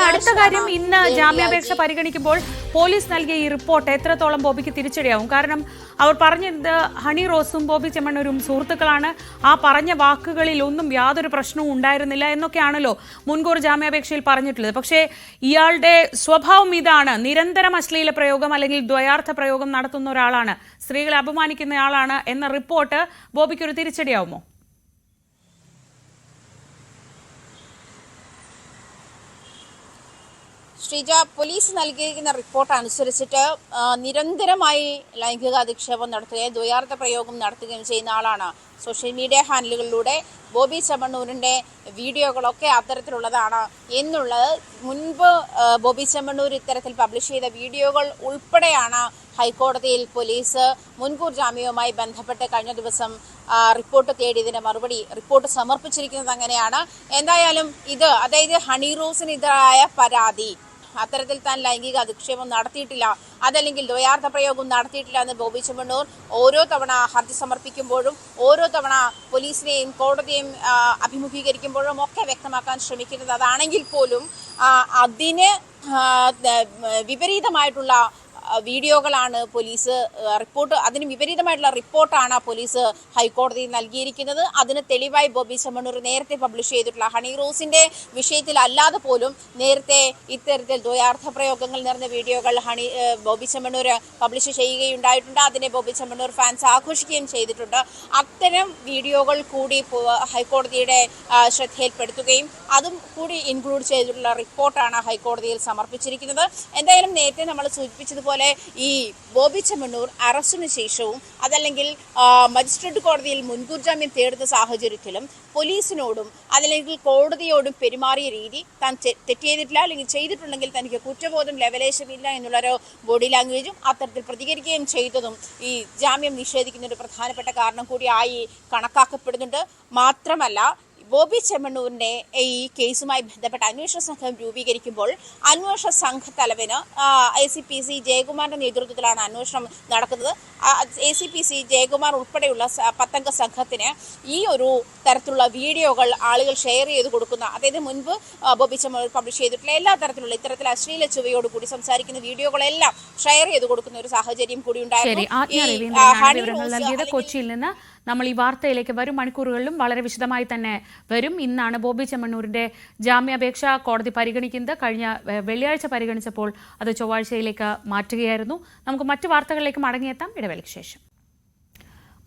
അടുത്ത കാര്യം, ഇന്ന് ജാമ്യാപേക്ഷ പരിഗണിക്കുമ്പോൾ പോലീസ് നൽകിയ ഈ റിപ്പോർട്ട് എത്രത്തോളം ബോബിക്ക് തിരിച്ചടിയാവും? കാരണം അവർ പറഞ്ഞത് ഹണി റോസും ബോബി ചെമ്മണ്ണൂരും സുഹൃത്തുക്കളാണ്, ആ പറഞ്ഞ വാക്കുകളിൽ ഒന്നും യാതൊരു പ്രശ്നവും ഉണ്ടായിരുന്നില്ല എന്നൊക്കെയാണല്ലോ മുൻകൂർ ജാമ്യാപേക്ഷയിൽ പറഞ്ഞിട്ടുള്ളത്. പക്ഷേ ഇയാളുടെ സ്വഭാവം ഇതാണ്, നിരന്തരം അശ്ലീല പ്രയോഗം അല്ലെങ്കിൽ ദ്വയാർത്ഥ പ്രയോഗം നടത്തുന്ന ഒരാളാണ്, സ്ത്രീകളെ അപമാനിക്കുന്നയാളാണ് എന്ന റിപ്പോർട്ട് ബോബിക്കൊരു തിരിച്ചടിയാവുമോ? ശ്രീജ, പോലീസ് നൽകിയിരിക്കുന്ന റിപ്പോർട്ട് അനുസരിച്ചിട്ട് നിരന്തരമായി ലൈംഗിക അധിക്ഷേപം നടത്തുകയും ദ്വയാർത്ഥ പ്രയോഗം നടത്തുകയും ചെയ്യുന്ന ആളാണ്. സോഷ്യൽ മീഡിയ ഹാൻഡിലുകളിലൂടെ ബോബി ചെമ്മണ്ണൂരിന്റെ വീഡിയോകളൊക്കെ അത്തരത്തിലുള്ളതാണ് എന്നുള്ളത് മുൻപ് ബോബി ചെമ്മണ്ണൂർ ഇത്തരത്തിൽ പബ്ലിഷ് ചെയ്ത വീഡിയോകൾ ഉൾപ്പെടെയാണ് ഹൈക്കോടതിയിൽ പോലീസ് മുൻകൂർ ജാമ്യവുമായി ബന്ധപ്പെട്ട് കഴിഞ്ഞ ദിവസം റിപ്പോർട്ട് തേടിയതിന് മറുപടി റിപ്പോർട്ട് സമർപ്പിച്ചിരിക്കുന്നത് അങ്ങനെയാണ്. എന്തായാലും അതായത് ഹണി റോസിനെതിരായ പരാതി, അത്തരത്തിൽ താൻ ലൈംഗിക അധിക്ഷേപം നടത്തിയിട്ടില്ല, അതല്ലെങ്കിൽ ദ്വയാർത്ഥ പ്രയോഗം നടത്തിയിട്ടില്ല എന്ന് ബോബി ചെമ്മണ്ണൂർ ഓരോ തവണ ഹർജി സമർപ്പിക്കുമ്പോഴും ഓരോ തവണ പോലീസിനെയും കോടതിയെയും അഭിമുഖീകരിക്കുമ്പോഴും ഒക്കെ വ്യക്തമാക്കാൻ ശ്രമിക്കുന്നത്. അതാണെങ്കിൽ പോലും അതിന് വിപരീതമായിട്ടുള്ള വീഡിയോകളാണ് പോലീസ് അതിന് വിപരീതമായിട്ടുള്ള റിപ്പോർട്ടാണ് പോലീസ് ഹൈക്കോടതിയിൽ നൽകിയിരിക്കുന്നത്. അതിന് തെളിവായി ബോബി ചെമ്മണ്ണൂർ നേരത്തെ പബ്ലിഷ് ചെയ്തിട്ടുള്ള ഹണി റോസിന്റെ വിഷയത്തിൽ അല്ലാതെ പോലും നേരത്തെ ഇത്തരത്തിൽ ദ്വയാർത്ഥ പ്രയോഗങ്ങൾ നിറഞ്ഞ വീഡിയോകൾ ബോബി ചെമ്മണ്ണൂർ പബ്ലിഷ് ചെയ്യുകയുണ്ടായിട്ടുണ്ട്. അതിനെ ബോബി ചെമ്മണ്ണൂർ ഫാൻസ് ആഘോഷിക്കുകയും ചെയ്തിട്ടുണ്ട്. അത്തരം വീഡിയോകൾ കൂടി ഹൈക്കോടതിയുടെ ശ്രദ്ധയിൽപ്പെടുത്തുകയും അതും കൂടി ഇൻക്ലൂഡ് ചെയ്തിട്ടുള്ള റിപ്പോർട്ടാണ് ഹൈക്കോടതിയിൽ സമർപ്പിച്ചിരിക്കുന്നത്. എന്തായാലും നേരത്തെ നമ്മൾ സൂചിപ്പിച്ചതുപോലെ ഈ ബോബി ചെമ്മണ്ണൂർ അറസ്റ്റിന് ശേഷവും അതല്ലെങ്കിൽ മജിസ്ട്രേറ്റ് കോടതിയിൽ മുൻകൂർ ജാമ്യം തേടുന്ന സാഹചര്യത്തിലും പോലീസിനോടും അതല്ലെങ്കിൽ കോടതിയോടും പെരുമാറിയ രീതി താൻ തെറ്റ് ചെയ്തിട്ടില്ല, അല്ലെങ്കിൽ ചെയ്തിട്ടുണ്ടെങ്കിൽ തനിക്ക് കുറ്റബോധം ലെവലേശമില്ല എന്നുള്ളൊരു ബോഡി ലാംഗ്വേജും അത്തരത്തിൽ പ്രതികരിക്കുകയും ചെയ്തതും ഈ ജാമ്യം നിഷേധിക്കുന്ന ഒരു പ്രധാനപ്പെട്ട കാരണം കൂടിയായി കണക്കാക്കപ്പെടുന്നുണ്ട്. മാത്രമല്ല, ബോബി ചെമ്മണ്ണൂരിന്റെ ഈ കേസുമായി ബന്ധപ്പെട്ട അന്വേഷണ സംഘം രൂപീകരിക്കുമ്പോൾ അന്വേഷണ സംഘ തലവന് ACPC ജയകുമാറിന്റെ നേതൃത്വത്തിലാണ് അന്വേഷണം നടക്കുന്നത്. ACPC ജയകുമാർ ഉൾപ്പെടെയുള്ള 10 അംഗ സംഘത്തിന് ഈ ഒരു തരത്തിലുള്ള വീഡിയോകൾ ആളുകൾ ഷെയർ ചെയ്ത് കൊടുക്കുന്ന, അതായത് മുൻപ് ബോബി ചെമ്മണ്ണൂർ പബ്ലിഷ് ചെയ്തിട്ടുള്ള എല്ലാ തരത്തിലുള്ള ഇത്തരത്തിൽ അശ്ലീല ചുവയോട് കൂടി സംസാരിക്കുന്ന വീഡിയോകളെല്ലാം ഷെയർ ചെയ്ത് കൊടുക്കുന്ന ഒരു സാഹചര്യം കൂടി ഉണ്ടായിരുന്നു. കൊച്ചിയിൽ നിന്ന് നമ്മൾ ഈ വാർത്തയിലേക്ക് വരും മണിക്കൂറുകളിലും വളരെ വിശദമായി തന്നെ വരും. ഇന്നാണ് ബോബി ചെമ്മണ്ണൂരിന്റെ ജാമ്യാപേക്ഷ കോടതി പരിഗണിക്കുന്നത്. കഴിഞ്ഞ വെള്ളിയാഴ്ച പരിഗണിച്ചപ്പോൾ അത് ചൊവ്വാഴ്ചയിലേക്ക് മാറ്റുകയായിരുന്നു. നമുക്ക് മറ്റു വാർത്തകളിലേക്ക് മടങ്ങിയെത്താം ഇടവേളയ്ക്ക് ശേഷം.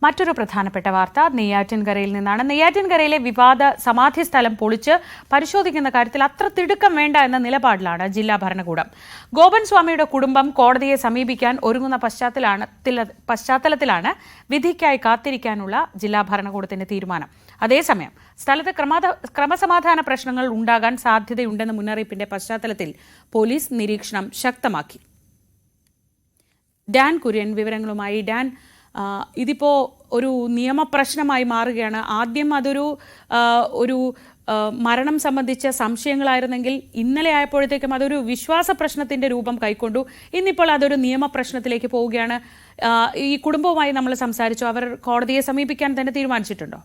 മറ്റൊരു പ്രധാനപ്പെട്ട വാർത്ത നെയ്യാറ്റിൻകരയിൽ നിന്നാണ്. നെയ്യാറ്റിൻകരയിലെ വിവാദ സമാധി സ്ഥലം പൊളിച്ച് പരിശോധിക്കുന്ന കാര്യത്തിൽ അത്ര തിടുക്കം വേണ്ട എന്ന നിലപാടിലാണ് ജില്ലാ ഭരണകൂടം. ഗോപൻ സ്വാമിയുടെ കുടുംബം കോടതിയെ സമീപിക്കാൻ ഒരുങ്ങുന്ന പശ്ചാത്തലത്തിലാണ് വിധിക്കായി കാത്തിരിക്കാനുള്ള ജില്ലാ ഭരണകൂടത്തിന്റെ തീരുമാനം. അതേസമയം സ്ഥലത്ത് ക്രമസമാധാന പ്രശ്നങ്ങൾ ഉണ്ടാകാൻ സാധ്യതയുണ്ടെന്ന മുന്നറിയിപ്പിന്റെ പശ്ചാത്തലത്തിൽ പോലീസ് നിരീക്ഷണം ശക്തമാക്കി. ഡാൻ കുര്യൻ വിവരങ്ങളുമായി. ഡാൻ, ഇതിപ്പോൾ ഒരു നിയമപ്രശ്നമായി മാറുകയാണ്. ആദ്യം ഒരു മരണം സംബന്ധിച്ച സംശയങ്ങളായിരുന്നെങ്കിൽ ഇന്നലെ ആയപ്പോഴത്തേക്കും അതൊരു വിശ്വാസ പ്രശ്നത്തിന്റെ രൂപം കൈക്കൊണ്ടു. ഇന്നിപ്പോൾ അതൊരു നിയമപ്രശ്നത്തിലേക്ക് പോവുകയാണ്. ഈ കുടുംബവുമായി നമ്മൾ സംസാരിച്ചു. അവർ കോടതിയെ സമീപിക്കാൻ തന്നെ തീരുമാനിച്ചിട്ടുണ്ടോ?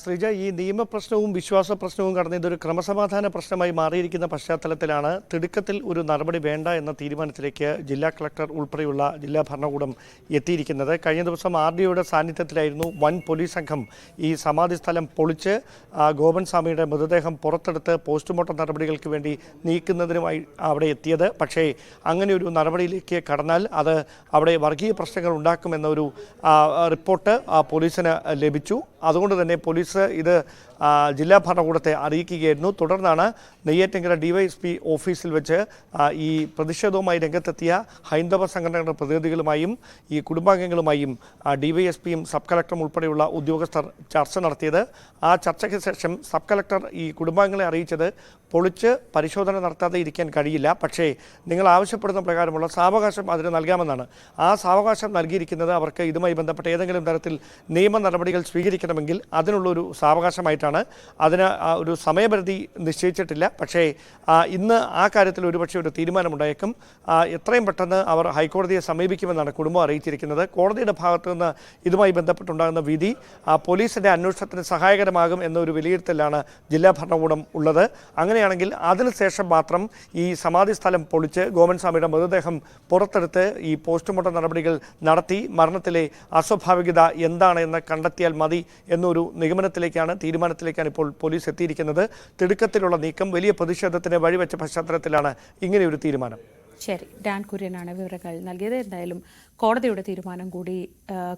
ശ്രീജ, ഈ നിയമപ്രശ്നവും വിശ്വാസ പ്രശ്നവും കടന്ന് ഇതൊരു ക്രമസമാധാന പ്രശ്നമായി മാറിയിരിക്കുന്ന പശ്ചാത്തലത്തിലാണ് തിടുക്കത്തിൽ ഒരു നടപടി വേണ്ട എന്ന തീരുമാനത്തിലേക്ക് ജില്ലാ കളക്ടർ ഉൾപ്പെടെയുള്ള ജില്ലാ ഭരണകൂടം എത്തിയിരിക്കുന്നത്. കഴിഞ്ഞ ദിവസം RDOയുടെ സാന്നിധ്യത്തിലായിരുന്നു വൻ പോലീസ് സംഘം ഈ സമാധി സ്ഥലം പൊളിച്ച് ഗോപൻ സ്വാമിയുടെ മൃതദേഹം പുറത്തെടുത്ത് പോസ്റ്റ്മോർട്ടം നടപടികൾക്ക് വേണ്ടി നീക്കുന്നതിനുമായി അവിടെ എത്തിയത്. പക്ഷേ അങ്ങനെ ഒരു നടപടിയിലേക്ക് കടന്നാൽ അത് അവിടെ വർഗീയ പ്രശ്നങ്ങൾ ഉണ്ടാക്കുമെന്നൊരു റിപ്പോർട്ട് പോലീസിന് ലഭിച്ചു. അതുകൊണ്ട് തന്നെ പോലീസ് ഇത് ജില്ലാ ഭരണകൂടത്തെ അറിയിക്കുകയായിരുന്നു. തുടർന്നാണ് നെയ്യാറ്റിൻകര DYSP ഓഫീസിൽ വെച്ച് ഈ പ്രതിഷേധവുമായി രംഗത്തെത്തിയ ഹൈന്ദവ സംഘടനകളുടെ പ്രതിനിധികളുമായും ഈ കുടുംബാംഗങ്ങളുമായും DYSPയും സബ് കളക്ടറും ഉൾപ്പെടെയുള്ള ഉദ്യോഗസ്ഥർ ചർച്ച നടത്തിയത്. ആ ചർച്ചയ്ക്ക് ശേഷം സബ് കളക്ടർ ഈ കുടുംബാംഗങ്ങളെ അറിയിച്ചത് പൊളിച്ച് പരിശോധന നടത്താതെ ഇരിക്കാൻ കഴിയില്ല, പക്ഷേ നിങ്ങൾ ആവശ്യപ്പെടുന്ന പ്രകാരമുള്ള സാവകാശം അതിന് നൽകാമെന്നാണ്. ആ സാവകാശം നൽകിയിരിക്കുന്നത് അവർക്ക് ഇതുമായി ബന്ധപ്പെട്ട ഏതെങ്കിലും തരത്തിൽ നിയമ നടപടികൾ സ്വീകരിക്കണമെങ്കിൽ അതിനുള്ളൊരു സാവകാശമായിട്ടാണ്. അതിന് ഒരു സമയപരിധി നിശ്ചയിച്ചിട്ടില്ല. പക്ഷേ ഇന്ന് ആ കാര്യത്തിൽ ഒരുപക്ഷെ ഒരു തീരുമാനമുണ്ടായേക്കും. എത്രയും പെട്ടെന്ന് അവർ ഹൈക്കോടതിയെ സമീപിക്കുമെന്നാണ് കുടുംബം അറിയിച്ചിരിക്കുന്നത്. കോടതിയുടെ ഭാഗത്തു നിന്ന് ഇതുമായി ബന്ധപ്പെട്ടുണ്ടാകുന്ന വിധി പോലീസിന്റെ അന്വേഷണത്തിന് സഹായകരമാകും എന്നൊരു വിലയിരുത്തലാണ് ജില്ലാ ഭരണകൂടം ഉള്ളത്. അങ്ങനെയാണെങ്കിൽ അതിനുശേഷം മാത്രം ഈ സമാധി സ്ഥലം പൊളിച്ച് ഗോപൻ സ്വാമിയുടെ മൃതദേഹം പുറത്തെടുത്ത് ഈ പോസ്റ്റ്മോർട്ടം നടപടികൾ നടത്തി മരണത്തിലെ അസ്വാഭാവികത എന്താണെന്ന് കണ്ടെത്തിയാൽ മതി എന്നൊരു തീരുമാനത്തിലേക്കാണ് ഇപ്പോൾ പോലീസ് എത്തിയിരിക്കുന്നത്. തിടുക്കത്തിലുള്ള നീക്കം വലിയ പ്രതിഷേധത്തിന് വഴിവെച്ച പശ്ചാത്തലത്തിലാണ് ഇങ്ങനെയൊരു തീരുമാനം. ശരി, ഡാൻ കുര്യനാണ് വിവരങ്ങൾ നൽകിയത്. എന്തായാലും കോടതിയുടെ തീരുമാനം കൂടി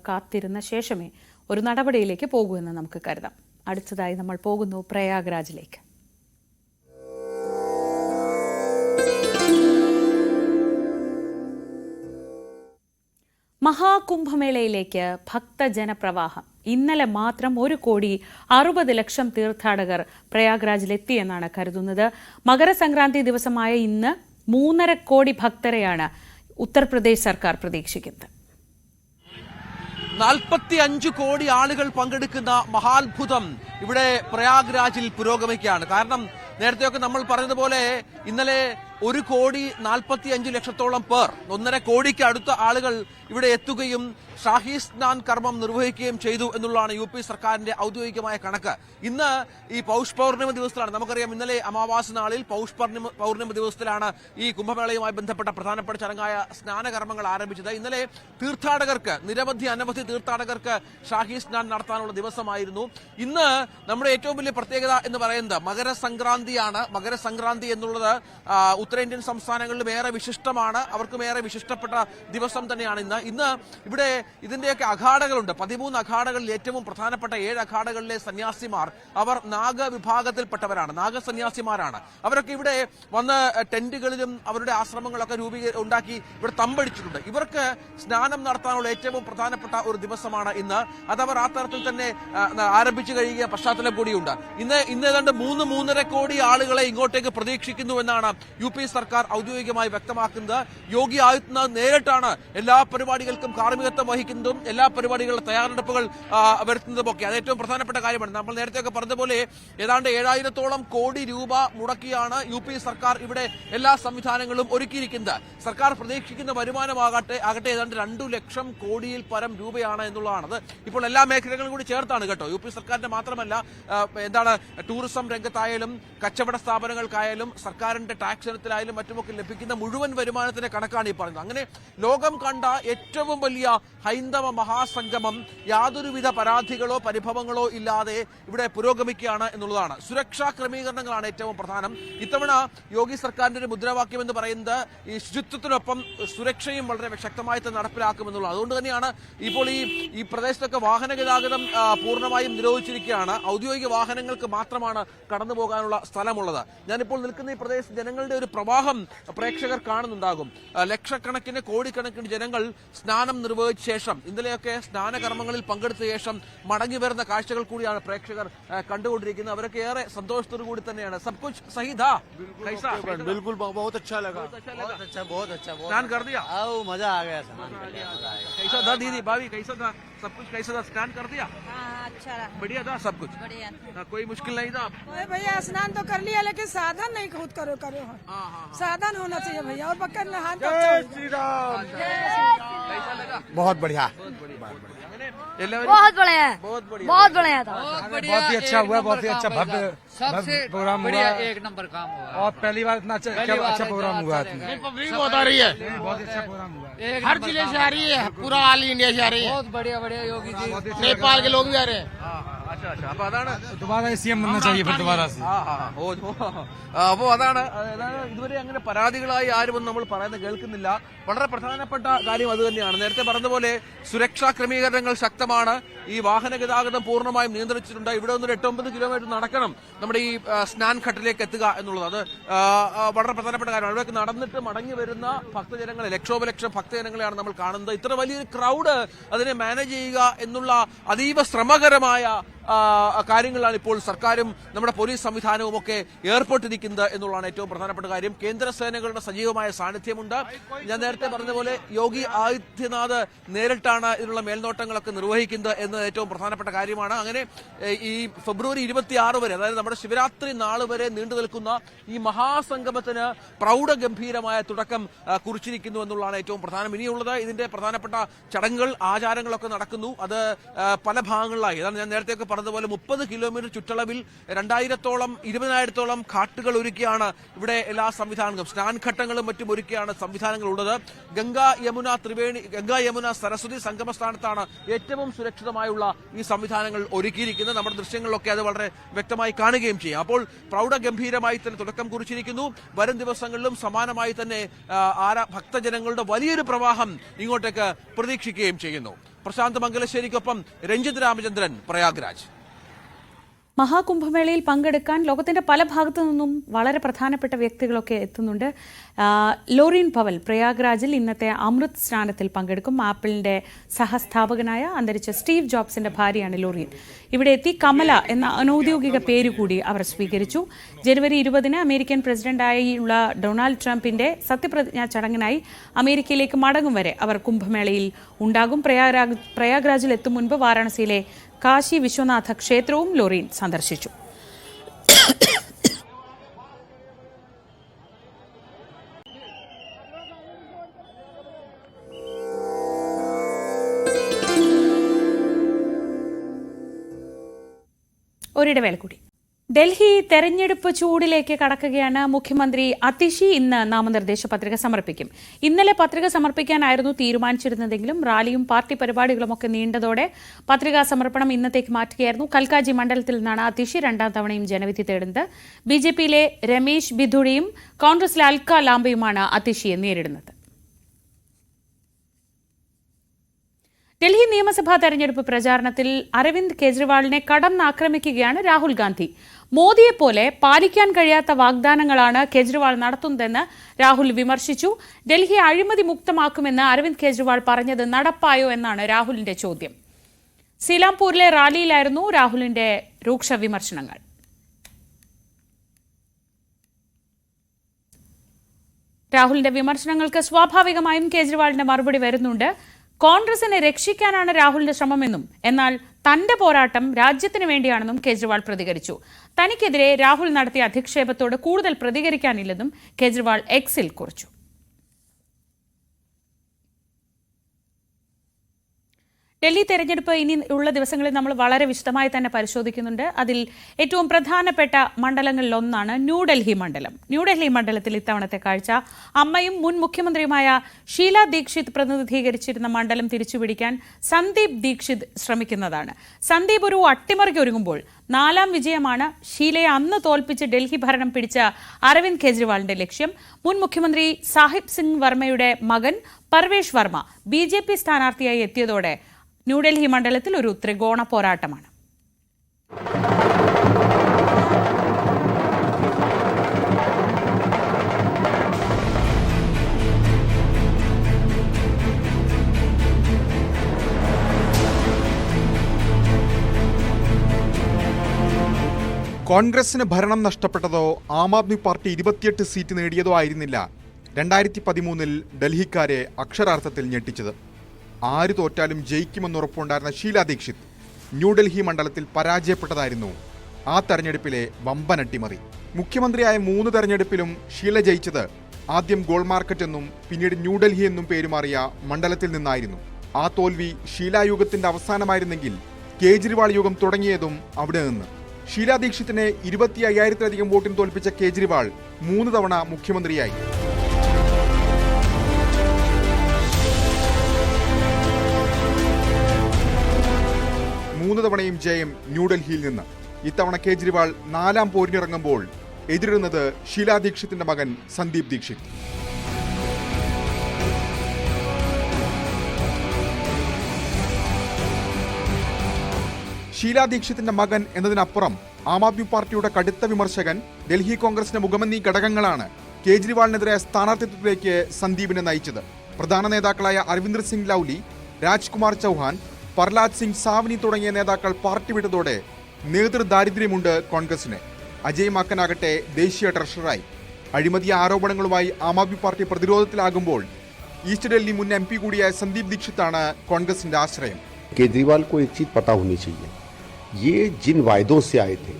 കാത്തിരുന്ന ശേഷമേ ഒരു നടപടിയിലേക്ക് പോകൂ എന്ന് നമുക്ക് കരുതാം. അടുത്തതായി നമ്മൾ പോകുന്നു പ്രയാഗ്രാജിലേക്ക്. മഹാകുംഭമേളയിലേക്ക് ഭക്തജനപ്രവാഹം. ഇന്നലെ മാത്രം 1,60,00,000 തീർത്ഥാടകർ പ്രയാഗ്രാജിലെത്തിയെന്നാണ് കരുതുന്നത്. മകരസംക്രാന്തി ദിവസമായ ഇന്ന് 3.5 കോടി ഭക്തരെയാണ് ഉത്തർപ്രദേശ് സർക്കാർ പ്രതീക്ഷിക്കുന്നത്. 45 കോടി ആളുകൾ പങ്കെടുക്കുന്ന മഹാത്ഭുതം ഇവിടെ പ്രയാഗ്രാജിൽ പുരോഗമിക്കുകയാണ്. കാരണം നേരത്തെയൊക്കെ നമ്മൾ പറഞ്ഞതുപോലെ ഇന്നലെ 1,45,00,000 പേർ, 1.5 കോടിക്ക് അടുത്ത ആളുകൾ ഇവിടെ എത്തുകയും ഷാഹി സ്നാൻ കർമ്മം നിർവഹിക്കുകയും ചെയ്തു എന്നുള്ളതാണ് യു പി സർക്കാരിന്റെ ഔദ്യോഗികമായ കണക്ക്. ഇന്ന് ഈ പൗഷ് പൗർണിമ ദിവസത്തിലാണ്, നമുക്കറിയാം ഇന്നലെ അമാവാസി നാളിൽ പൗഷ് പൗർണിമ ദിവസത്തിലാണ് ഈ കുംഭമേളയുമായി ബന്ധപ്പെട്ട പ്രധാനപ്പെട്ട ചടങ്ങായ സ്നാനകർമ്മങ്ങൾ ആരംഭിച്ചത്. ഇന്നലെ തീർത്ഥാടകർക്ക്, അനവധി തീർത്ഥാടകർക്ക് ഷാഹി സ്നാൻ നടത്താനുള്ള ദിവസമായിരുന്നു. ഇന്ന് നമ്മുടെ ഏറ്റവും വലിയ പ്രത്യേകത എന്ന് പറയുന്നത് മകരസംക്രാന്തിയാണ്. മകരസംക്രാന്തി എന്നുള്ളത് ഉത്തരേന്ത്യൻ സംസ്ഥാനങ്ങളിലും ഏറെ വിശിഷ്ടമാണ്, അവർക്കും ഏറെ വിശിഷ്ടപ്പെട്ട ദിവസം തന്നെയാണ് ഇന്ന് ഇവിടെ ഇതിന്റെയൊക്കെ അഖാഡകളുണ്ട്. 13 അഖാഡകളിൽ ഏറ്റവും പ്രധാനപ്പെട്ട 7 അഖാഡകളിലെ സന്യാസിമാർ അവർ നാഗവിഭാഗത്തിൽപ്പെട്ടവരാണ്, നാഗസന്യാസിമാരാണ്. അവരൊക്കെ ഇവിടെ വന്ന് ടെന്റുകളിലും അവരുടെ ആശ്രമങ്ങളൊക്കെ ഉണ്ടാക്കി ഇവിടെ തമ്പടിച്ചിട്ടുണ്ട്. ഇവർക്ക് സ്നാനം നടത്താനുള്ള ഏറ്റവും പ്രധാനപ്പെട്ട ഒരു ദിവസമാണ് ഇന്ന്. അതവർ ആ തരത്തിൽ തന്നെ ആരംഭിച്ചു കഴിയുക പശ്ചാത്തലം കൂടിയുണ്ട്. ഇന്ന് ഏതാണ്ട് 3-3.5 കോടി ആളുകളെ ഇങ്ങോട്ടേക്ക് പ്രതീക്ഷിക്കുന്നുവെന്നാണ് യു പി സർക്കാർ ഔദ്യോഗികമായി വ്യക്തമാക്കുന്നത്. യോഗി ആദിത്യനാഥ് നേരിട്ടാണ് എല്ലാ പരിപാടികൾക്കും കാർമ്മികത്വം വഹിക്കുന്നതും എല്ലാ പരിപാടികളുടെ തയ്യാറെടുപ്പുകൾ വരുത്തുന്നതും ഒക്കെ. അത് ഏറ്റവും പ്രധാനപ്പെട്ട കാര്യമാണ്. നമ്മൾ നേരത്തെയൊക്കെ പറഞ്ഞതുപോലെ ഏതാണ്ട് 7,000-ഓളം കോടി രൂപ മുടക്കിയാണ് യു പി സർക്കാർ ഇവിടെ എല്ലാ സംവിധാനങ്ങളും ഒരുക്കിയിരിക്കുന്നത്. സർക്കാർ പ്രതീക്ഷിക്കുന്ന വരുമാനമാകട്ടെ ഏതാണ്ട് 2 ലക്ഷം കോടിയിൽ പരം രൂപയാണ് എന്നുള്ളതാണ്. അത് ഇപ്പോൾ എല്ലാ മേഖലകളും കൂടി ചേർത്താണ് കേട്ടോ. യു പി സർക്കാരിന്റെ മാത്രമല്ല, ടൂറിസം രംഗത്തായാലും കച്ചവട സ്ഥാപനങ്ങൾക്കായാലും സർക്കാരിന്റെ ടാക്സ് ഇനത്തിലായാലും മറ്റുമൊക്കെ ലഭിക്കുന്ന മുഴുവൻ വരുമാനത്തിന്റെ കണക്കാണ് ഈ പറയുന്നത്. അങ്ങനെ ലോകം കണ്ട ഏറ്റവും വലിയ ഹൈന്ദവ മഹാസംഗമം യാതൊരുവിധ പരാതികളോ പരിഭവങ്ങളോ ഇല്ലാതെ ഇവിടെ പുരോഗമിക്കുകയാണ് എന്നുള്ളതാണ്. സുരക്ഷാ ക്രമീകരണങ്ങളാണ് ഏറ്റവും പ്രധാനം. ഇത്തവണ യോഗി സർക്കാരിന്റെ ഒരു മുദ്രാവാക്യം എന്ന് പറയുന്നത് ഈ ശുചിത്വത്തിനൊപ്പം സുരക്ഷയും വളരെ ശക്തമായി തന്നെ നടപ്പിലാക്കുമെന്നുള്ളത്. അതുകൊണ്ട് തന്നെയാണ് ഇപ്പോൾ ഈ പ്രദേശത്തൊക്കെ വാഹന ഗതാഗതം പൂർണ്ണമായും നിരോധിച്ചിരിക്കുകയാണ്. ഔദ്യോഗിക വാഹനങ്ങൾക്ക് മാത്രമാണ് കടന്നു പോകാനുള്ള സ്ഥലമുള്ളത്. ഞാനിപ്പോൾ നിൽക്കുന്ന ഈ പ്രദേശത്ത് ജനങ്ങളുടെ ഒരു പ്രവാഹം പ്രേക്ഷകർ കാണുന്നുണ്ടാകും. ലക്ഷക്കണക്കിന് കോടിക്കണക്കിന് ജനങ്ങൾ സ്നാനം നിർവഹിച്ച ശേഷം, ഇന്നലെയൊക്കെ സ്നാനകർമ്മങ്ങളിൽ പങ്കെടുത്ത ശേഷം മടങ്ങി വരുന്ന കാഴ്ചകൾ കൂടിയാണ് പ്രേക്ഷകർ കണ്ടുകൊണ്ടിരിക്കുന്നത്. അവരൊക്കെ ഏറെ സന്തോഷത്തോടു കൂടി തന്നെയാണ്. സബ് കുछ सही था, कैसा? बिल्कुल बहुत अच्छा लगा, बहुत अच्छा स्नान कर दिया, मजा आ गया। कैसा था दीदी भाभी, कैसा था सब कुछ, कैसा था? स्नान कर दिया? अच्छा रहा, बढ़िया था सब कुछ, बढ़िया। कोई मुश्किल नहीं था? भैया स्नान तो कर लिया, लेकिन साधन नहीं खुद करो साधन होना चाहिए भैया, और पकड़ हाथ। कैसा लगा? बहुत बढ़िया, बहुत बढ़िया, बहुत बढ़िया था, बहुत ही अच्छा हुआ, बहुत ही अच्छा भव्य प्रोग्राम हुआ, एक नंबर काम हुआ, और पहली बार इतना अच्छा प्रोग्राम हुआ। पब्लिक बहुत आ रही है, बहुत अच्छा प्रोग्राम हुआ, हर जिले से आ रही है, पूरा ऑल इंडिया से आ रही है। बहुत बढ़िया योगी जी, नेपाल के लोग भी आ रहे हैं। अच्छा അപ്പൊ അതാണ് दोबारा सीएम बनना चाहिए फिर दोबारा से। അപ്പോ അതാണ് ഇതുവരെ അങ്ങനെ പരാതികളായി ആരും നമ്മൾ പറയുന്നത് കേൾക്കുന്നില്ല. വളരെ പ്രധാനപ്പെട്ട കാര്യം അത് തന്നെയാണ്. നേരത്തെ പറഞ്ഞതുപോലെ സുരക്ഷാ ക്രമീകരണങ്ങൾ ശക്തമാണ്. ഈ വാഹന ഗതാഗതം പൂർണ്ണമായും നിയന്ത്രിച്ചിട്ടുണ്ട്. ഇവിടെ നിന്ന് 8-9 കിലോമീറ്റർ നടക്കണം നമ്മുടെ ഈ സ്നാൻ ഘട്ടിലേക്ക് എത്തുക എന്നുള്ളത്. അത് വളരെ പ്രധാനപ്പെട്ട കാര്യമാണ്. ഇവിടേക്ക് നടന്നിട്ട് മടങ്ങി വരുന്ന ഭക്തജനങ്ങളെ, ലക്ഷോപലക്ഷം ഭക്തജനങ്ങളെയാണ് നമ്മൾ കാണുന്നത്. ഇത്ര വലിയൊരു ക്രൗഡ് അതിനെ മാനേജ് ചെയ്യുക എന്നുള്ള അതീവ ശ്രമകരമായ കാര്യങ്ങളാണ് ഇപ്പോൾ സർക്കാരും നമ്മുടെ പോലീസ് സംവിധാനവും ഒക്കെ ഏർപ്പെട്ടിരിക്കുന്നത് എന്നുള്ളതാണ് ഏറ്റവും പ്രധാനപ്പെട്ട കാര്യം. കേന്ദ്ര സേനകളുടെ സജീവമായ സാന്നിധ്യമുണ്ട്. ഞാൻ നേരത്തെ പറഞ്ഞതുപോലെ യോഗി ആദിത്യനാഥ് നേരിട്ടാണ് ഇതിനുള്ള മേൽനോട്ടങ്ങളൊക്കെ നിർവഹിക്കുന്നത് എന്നത് ഏറ്റവും പ്രധാനപ്പെട്ട കാര്യമാണ്. അങ്ങനെ ഈ ഫെബ്രുവരി 26 വരെ, അതായത് നമ്മുടെ ശിവരാത്രി നാൾ വരെ നീണ്ടു നിൽക്കുന്ന ഈ മഹാസംഗമത്തിന് പ്രൗഢഗംഭീരമായ തുടക്കം കുറിച്ചിരിക്കുന്നു എന്നുള്ളതാണ് ഏറ്റവും പ്രധാനം. ഇനിയുള്ളത് ഇതിന്റെ പ്രധാനപ്പെട്ട ചടങ്ങുകൾ, ആചാരങ്ങളൊക്കെ നടക്കുന്നു. അത് പല ഭാഗങ്ങളിലായി, അതാണ് ഞാൻ നേരത്തെ പറഞ്ഞതുപോലെ 30 കിലോമീറ്റർ ചുറ്റളവിൽ 20,000-20,000-ഓളം ഘാട്ടുകൾ ഒരുക്കിയാണ് ഇവിടെ എല്ലാ സംവിധാനങ്ങളും, സ്നാൻ ഘട്ടങ്ങളും മറ്റും ഒരുക്കിയാണ് സംവിധാനങ്ങൾ ഉള്ളത്. ഗംഗാ യമുന സരസ്വതി സംഗമസ്ഥാനത്താണ് ഏറ്റവും സുരക്ഷിതമായുള്ള ഈ സംവിധാനങ്ങൾ ഒരുക്കിയിരിക്കുന്നത്. നമ്മുടെ ദൃശ്യങ്ങളിലൊക്കെ അത് വളരെ വ്യക്തമായി കാണുകയും ചെയ്യും. അപ്പോൾ പ്രൗഢഗംഭീരമായി തന്നെ തുടക്കം കുറിച്ചിരിക്കുന്നു. വരും ദിവസങ്ങളിലും സമാനമായി തന്നെ ഭക്തജനങ്ങളുടെ വലിയൊരു പ്രവാഹം ഇങ്ങോട്ടേക്ക് പ്രതീക്ഷിക്കുകയും ചെയ്യുന്നു. പ്രശാന്ത് മംഗലശ്ശേരിക്കൊപ്പം രഞ്ജിത് രാമചന്ദ്രൻ, പ്രയാഗ്രാജ്. മഹാകുംഭമേളയിൽ പങ്കെടുക്കാൻ ലോകത്തിന്റെ പല ഭാഗത്തു നിന്നും വളരെ പ്രധാനപ്പെട്ട വ്യക്തികളൊക്കെ എത്തുന്നുണ്ട്. ലോറീൻ പവൽ പ്രയാഗ്രാജിൽ ഇന്നത്തെ അമൃത് സ്നാനത്തിൽ പങ്കെടുക്കും. ആപ്പിളിന്റെ സഹസ്ഥാപകനായ അന്തരിച്ച സ്റ്റീവ് ജോബ്സിന്റെ ഭാര്യയാണ് ലോറീൻ. ഇവിടെ എത്തി കമല എന്ന അനൌദ്യോഗിക പേരുകൂടി അവർ സ്വീകരിച്ചു. ജനുവരി 20 അമേരിക്കൻ പ്രസിഡന്റായുള്ള ഡൊണാൾഡ് ട്രംപിന്റെ സത്യപ്രതിജ്ഞാ ചടങ്ങിനായി അമേരിക്കയിലേക്ക് മടങ്ങും വരെ അവർ കുംഭമേളയിൽ ഉണ്ടാകും. പ്രയാഗ്രാജിൽ എത്തും മുൻപ് വാരാണസിയിലെ കാശി വിശ്വനാഥ ക്ഷേത്രവും ലോറീൻ സന്ദർശിച്ചു. ഒരിടവേള കൂടി. ഡൽഹി തെരഞ്ഞെടുപ്പ് ചൂടിലേക്ക് കടക്കുകയാണ്. മുഖ്യമന്ത്രി അതിഷി ഇന്ന് നാമനിർദ്ദേശ പത്രിക സമർപ്പിക്കും. ഇന്നലെ പത്രിക സമർപ്പിക്കാനായിരുന്നു തീരുമാനിച്ചിരുന്നതെങ്കിലും റാലിയും പാർട്ടി പരിപാടികളുമൊക്കെ നീണ്ടതോടെ പത്രികാ സമർപ്പണം ഇന്നത്തേക്ക് മാറ്റുകയായിരുന്നു. കൽക്കാജി മണ്ഡലത്തിൽ നിന്നാണ് അതിഷി രണ്ടാം തവണയും ജനവിധി തേടുന്നത്. ബിജെപിയിലെ രമേശ് ബിധുടിയും കോൺഗ്രസിലെ അൽക്ക ലാംബയുമാണ് അതിഷിയെ നേരിടുന്നത്. ഡൽഹി നിയമസഭാ തെരഞ്ഞെടുപ്പ് പ്രചാരണത്തിൽ അരവിന്ദ് കെജ്രിവാളിനെ കടന്നാക്രമിക്കുകയാണ് രാഹുൽ ഗാന്ധി. മോദിയെപ്പോലെ പാലിക്കാൻ കഴിയാത്ത വാഗ്ദാനങ്ങളാണ് കെജ്രിവാൾ നടത്തുന്നതെന്ന് രാഹുൽ വിമർശിച്ചു. ഡൽഹി അഴിമതി മുക്തമാക്കുമെന്ന് അരവിന്ദ് കെജ്രിവാൾ പറഞ്ഞത് നടപ്പായോ എന്നാണ് രാഹുലിന്റെ ചോദ്യം. സീലാംപൂരിലെ റാലിയിലായിരുന്നു രാഹുലിന്റെ രൂക്ഷ വിമർശനങ്ങൾ. രാഹുലിന്റെ വിമർശനങ്ങൾക്ക് സ്വാഭാവികമായും കെജ്രിവാളിന്റെ മറുപടി വരുന്നുണ്ട്. കോൺഗ്രസിനെ രക്ഷിക്കാനാണ് രാഹുലിന്റെ ശ്രമമെന്നും എന്നാൽ തന്റെ പോരാട്ടം രാജ്യത്തിന് വേണ്ടിയാണെന്നും കെജ്രിവാൾ പ്രതികരിച്ചു. തനിക്കെതിരെ രാഹുൽ നടത്തിയ അധിക്ഷേപത്തോട് കൂടുതൽ പ്രതികരിക്കാനില്ലെന്നും കെജ്രിവാൾ എക്സിൽ കുറിച്ചു. ഡൽഹി തെരഞ്ഞെടുപ്പ് ഇനി ഉള്ള ദിവസങ്ങളിൽ നമ്മൾ വളരെ വിശദമായി തന്നെ പരിശോധിക്കുന്നുണ്ട്. അതിൽ ഏറ്റവും പ്രധാനപ്പെട്ട മണ്ഡലങ്ങളിലൊന്നാണ് ന്യൂഡൽഹി മണ്ഡലം. ന്യൂഡൽഹി മണ്ഡലത്തിൽ ഇത്തവണത്തെ കാഴ്ച അമ്മയും മുൻ മുഖ്യമന്ത്രിയുമായ ഷീല ദീക്ഷിത് പ്രതിനിധീകരിച്ചിരുന്ന മണ്ഡലം തിരിച്ചുപിടിക്കാൻ സന്ദീപ് ദീക്ഷിത് ശ്രമിക്കുന്നതാണ്. സന്ദീപ് ഒരു അട്ടിമറിക്കൊരുങ്ങുമ്പോൾ 4ാം വിജയമാണ് ഷീലയെ അന്ന് തോൽപ്പിച്ച് ഡൽഹി ഭരണം പിടിച്ച അരവിന്ദ് കെജ്രിവാളിന്റെ ലക്ഷ്യം. മുൻ മുഖ്യമന്ത്രി സാഹിബ് സിംഗ് വർമ്മയുടെ മകൻ പർവേഷ് വർമ്മ ബിജെപി സ്ഥാനാർത്ഥിയായി എത്തിയതോടെ ന്യൂഡൽഹി മണ്ഡലത്തിൽ ഒരു ത്രികോണ പോരാട്ടമാണ്. കോൺഗ്രസിന് ഭരണം നഷ്ടപ്പെട്ടതോ ആം ആദ്മി പാർട്ടി 28 സീറ്റ് നേടിയതോ ആയിരുന്നില്ല 2013 ഡൽഹിക്കാരെ അക്ഷരാർത്ഥത്തിൽ ഞെട്ടിച്ചത്. ആര് തോറ്റാലും ജയിക്കുമെന്നുറപ്പുണ്ടായിരുന്ന ഷീല ദീക്ഷിത് ന്യൂഡൽഹി മണ്ഡലത്തിൽ പരാജയപ്പെട്ടതായിരുന്നു ആ തെരഞ്ഞെടുപ്പിലെ വമ്പൻ അട്ടിമറി. മുഖ്യമന്ത്രിയായ 3 തെരഞ്ഞെടുപ്പിലും ഷീല ജയിച്ചത് ആദ്യം ഗോൾ മാർക്കറ്റ് എന്നും പിന്നീട് ന്യൂഡൽഹി എന്നും പേരുമാറിയ മണ്ഡലത്തിൽ നിന്നായിരുന്നു. ആ തോൽവി ഷീല യുഗത്തിന്റെ അവസാനമായിരുന്നെങ്കിൽ കേജ്രിവാൾ യുഗം തുടങ്ങിയതും അവിടെ നിന്ന്. ഷീല ദീക്ഷിത്തിനെ 25,000-ലധികം വോട്ടിന് തോൽപ്പിച്ച കേജ്രിവാൾ 3 തവണ മുഖ്യമന്ത്രിയായി. മൂന്ന് തവണയും ജയം ന്യൂഡൽഹിയിൽ നിന്ന്. ഇത്തവണ കേജ്രിവാൾ 4ാം പോരിനിറങ്ങുമ്പോൾ എതിരിടുന്നത് ഷീല ദീക്ഷിത്തിന്റെ മകൻ സന്ദീപ് ദീക്ഷിത്. ഷീല ദീക്ഷിത്തിന്റെ മകൻ എന്നതിനപ്പുറം ആം ആദ്മി പാർട്ടിയുടെ കടുത്ത വിമർശകൻ, ഡൽഹി കോൺഗ്രസിന്റെ മുഖമെന്നീ ഘടകങ്ങളാണ് കേജ്രിവാളിനെതിരെ സ്ഥാനാർത്ഥിത്വത്തിലേക്ക് സന്ദീപിനെ നയിച്ചത്. പ്രധാന നേതാക്കളായ അരവിന്ദർ സിംഗ് ലൗലി, രാജ്കുമാർ ചൗഹാൻ, പ്രഹ്ലാദ് സിംഗ് സാവ്നി തുടങ്ങിയ നേതാക്കൾ പാർട്ടി വിട്ടതോടെ നേതൃദാരിദ്ര്യമുണ്ട് കോൺഗ്രസിന്. അജയ് മാക്കനാകട്ടെ ദേശീയ ട്രഷററായി. അഴിമതി ആരോപണങ്ങളുമായി ആം ആദ്മി പാർട്ടി പ്രതിരോധത്തിലാകുമ്പോൾ ഈസ്റ്റ് ഡൽഹി മുൻ MP കൂടിയായ സന്ദീപ് ദീക്ഷിത്താണ് കോൺഗ്രസിന്റെ ആശ്രയം. केजरीवाल को एक चीज पता होनी चाहिए, ये जिन वायदों से आए थे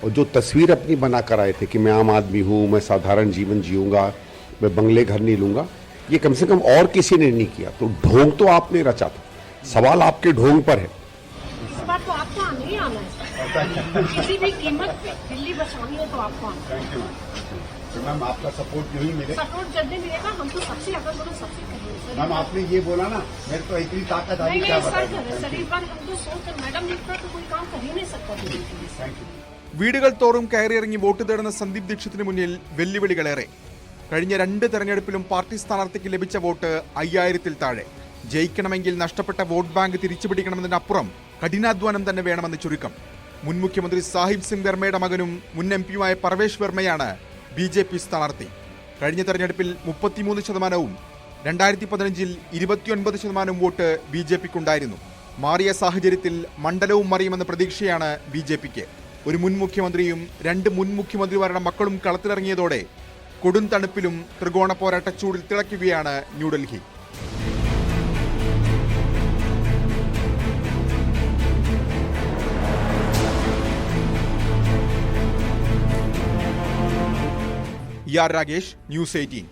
और जो तस्वीर अपनी बनाकर आए थे कि मैं आम आदमी हूँ, मैं साधारण जीवन जीऊंगा, मैं बंगले घर नहीं लूंगा, ये कम से कम और किसी ने नहीं किया. तो ढोंग तो आपने रचा था, सवाल आपके ढोंग पर है. इस बात तो आपको नहीं आना है, किसी भी कीमत पे दिल्ली बचानी है तो आपको आना है. मैम आपका सपोर्ट नहीं मिले, सपोर्ट जब भी मिलेगा हम तो सबसे अगर बोलो सबसे करेंगे. मैम आपने ये बोला ना मेरे तो इतनी ताकत आई, क्या बताएं. सर एक बार हम तो सोच मैडम लिखता तो कोई काम कर ही नहीं सकता. വീടുകൾ തോറും കയറിയിറങ്ങി വോട്ട് തേടുന്ന സന്ദീപ് ദീക്ഷിത്തിന് മുന്നിൽ വെല്ലുവിളികളേറെ. കഴിഞ്ഞ 2 തെരഞ്ഞെടുപ്പിലും പാർട്ടി സ്ഥാനാർത്ഥിക്ക് ലഭിച്ച വോട്ട് 5000-ൽ താഴെ. ജയിക്കണമെങ്കിൽ നഷ്ടപ്പെട്ട വോട്ട് ബാങ്ക് തിരിച്ചുപിടിക്കണമെന്നതിനപ്പുറം കഠിനാധ്വാനം തന്നെ വേണമെന്ന് ചുരുക്കം. മുൻ മുഖ്യമന്ത്രി സാഹിബ് സിംഗ് വർമ്മയുടെ മകനും മുൻ MP-യുമായ പർവേഷ് വർമ്മയാണ് BJP സ്ഥാനാർത്ഥി. കഴിഞ്ഞ തെരഞ്ഞെടുപ്പിൽ 33%വും 2015-ൽ 29% വോട്ട് BJPക്കുണ്ടായിരുന്നു. മാറിയ സാഹചര്യത്തിൽ മണ്ഡലവും മറിയുമെന്ന പ്രതീക്ഷയാണ് BJPക്ക്. ഒരു മുൻ മുഖ്യമന്ത്രിയും 2 മുൻ മുഖ്യമന്ത്രിമാരുടെ മക്കളും കളത്തിലിറങ്ങിയതോടെ കൊടും തണുപ്പിലും ത്രികോണ പോരാട്ട ചൂടിൽ തിളയ്ക്കുകയാണ് ന്യൂഡൽഹി. രാഗേഷ്, ന്യൂസ് 18.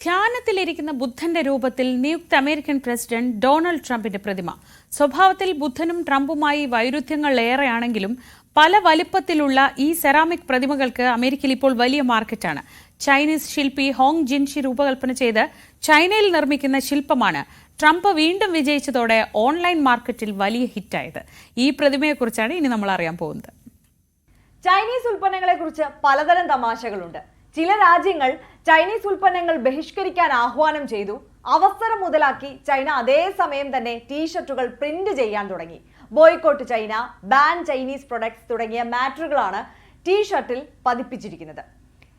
ധ്യാനത്തിലിരിക്കുന്ന ബുദ്ധന്റെ രൂപത്തിൽ നിയുക്ത അമേരിക്കൻ പ്രസിഡന്റ് ഡൊണാൾഡ് ട്രംപിന്റെ പ്രതിമ. സ്വഭാവത്തിൽ ബുദ്ധനും ട്രംപുമായി വൈരുദ്ധ്യങ്ങൾ ഏറെയാണെങ്കിലും പല വലിപ്പത്തിലുള്ള ഈ സെറാമിക് പ്രതിമകൾക്ക് അമേരിക്കയിൽ ഇപ്പോൾ വലിയ മാർക്കറ്റാണ്. ചൈനീസ് ശില്പി ഹോങ് ജിൻഷി രൂപകൽപ്പന ചെയ്ത് ചൈനയിൽ നിർമ്മിക്കുന്ന ശില്പമാണ് ട്രംപ് വീണ്ടും വിജയിച്ചതോടെ ഓൺലൈൻ മാർക്കറ്റിൽ വലിയ ഹിറ്റായത്. ഈ പ്രതിമയെക്കുറിച്ചാണ് ഇനി നമ്മൾ അറിയാൻ പോകുന്നത്. ചൈനീസ് ഉൽപ്പന്നങ്ങളെക്കുറിച്ച് പലതരം തമാശകളുണ്ട്. ചില രാജ്യങ്ങൾ ചൈനീസ് ഉൽപ്പന്നങ്ങൾ ബഹിഷ്കരിക്കാൻ ആഹ്വാനം ചെയ്തു. അവസരം മുതലാക്കി ചൈന അതേസമയം തന്നെ ടീഷർട്ടുകൾ പ്രിന്റ് ചെയ്യാൻ തുടങ്ങി. Boycott China, ban Chinese products തുടങ്ങിയ മാറ്ററുകളാണ് ടീഷർട്ടിൽ പതിപ്പിച്ചിരിക്കുന്നത്.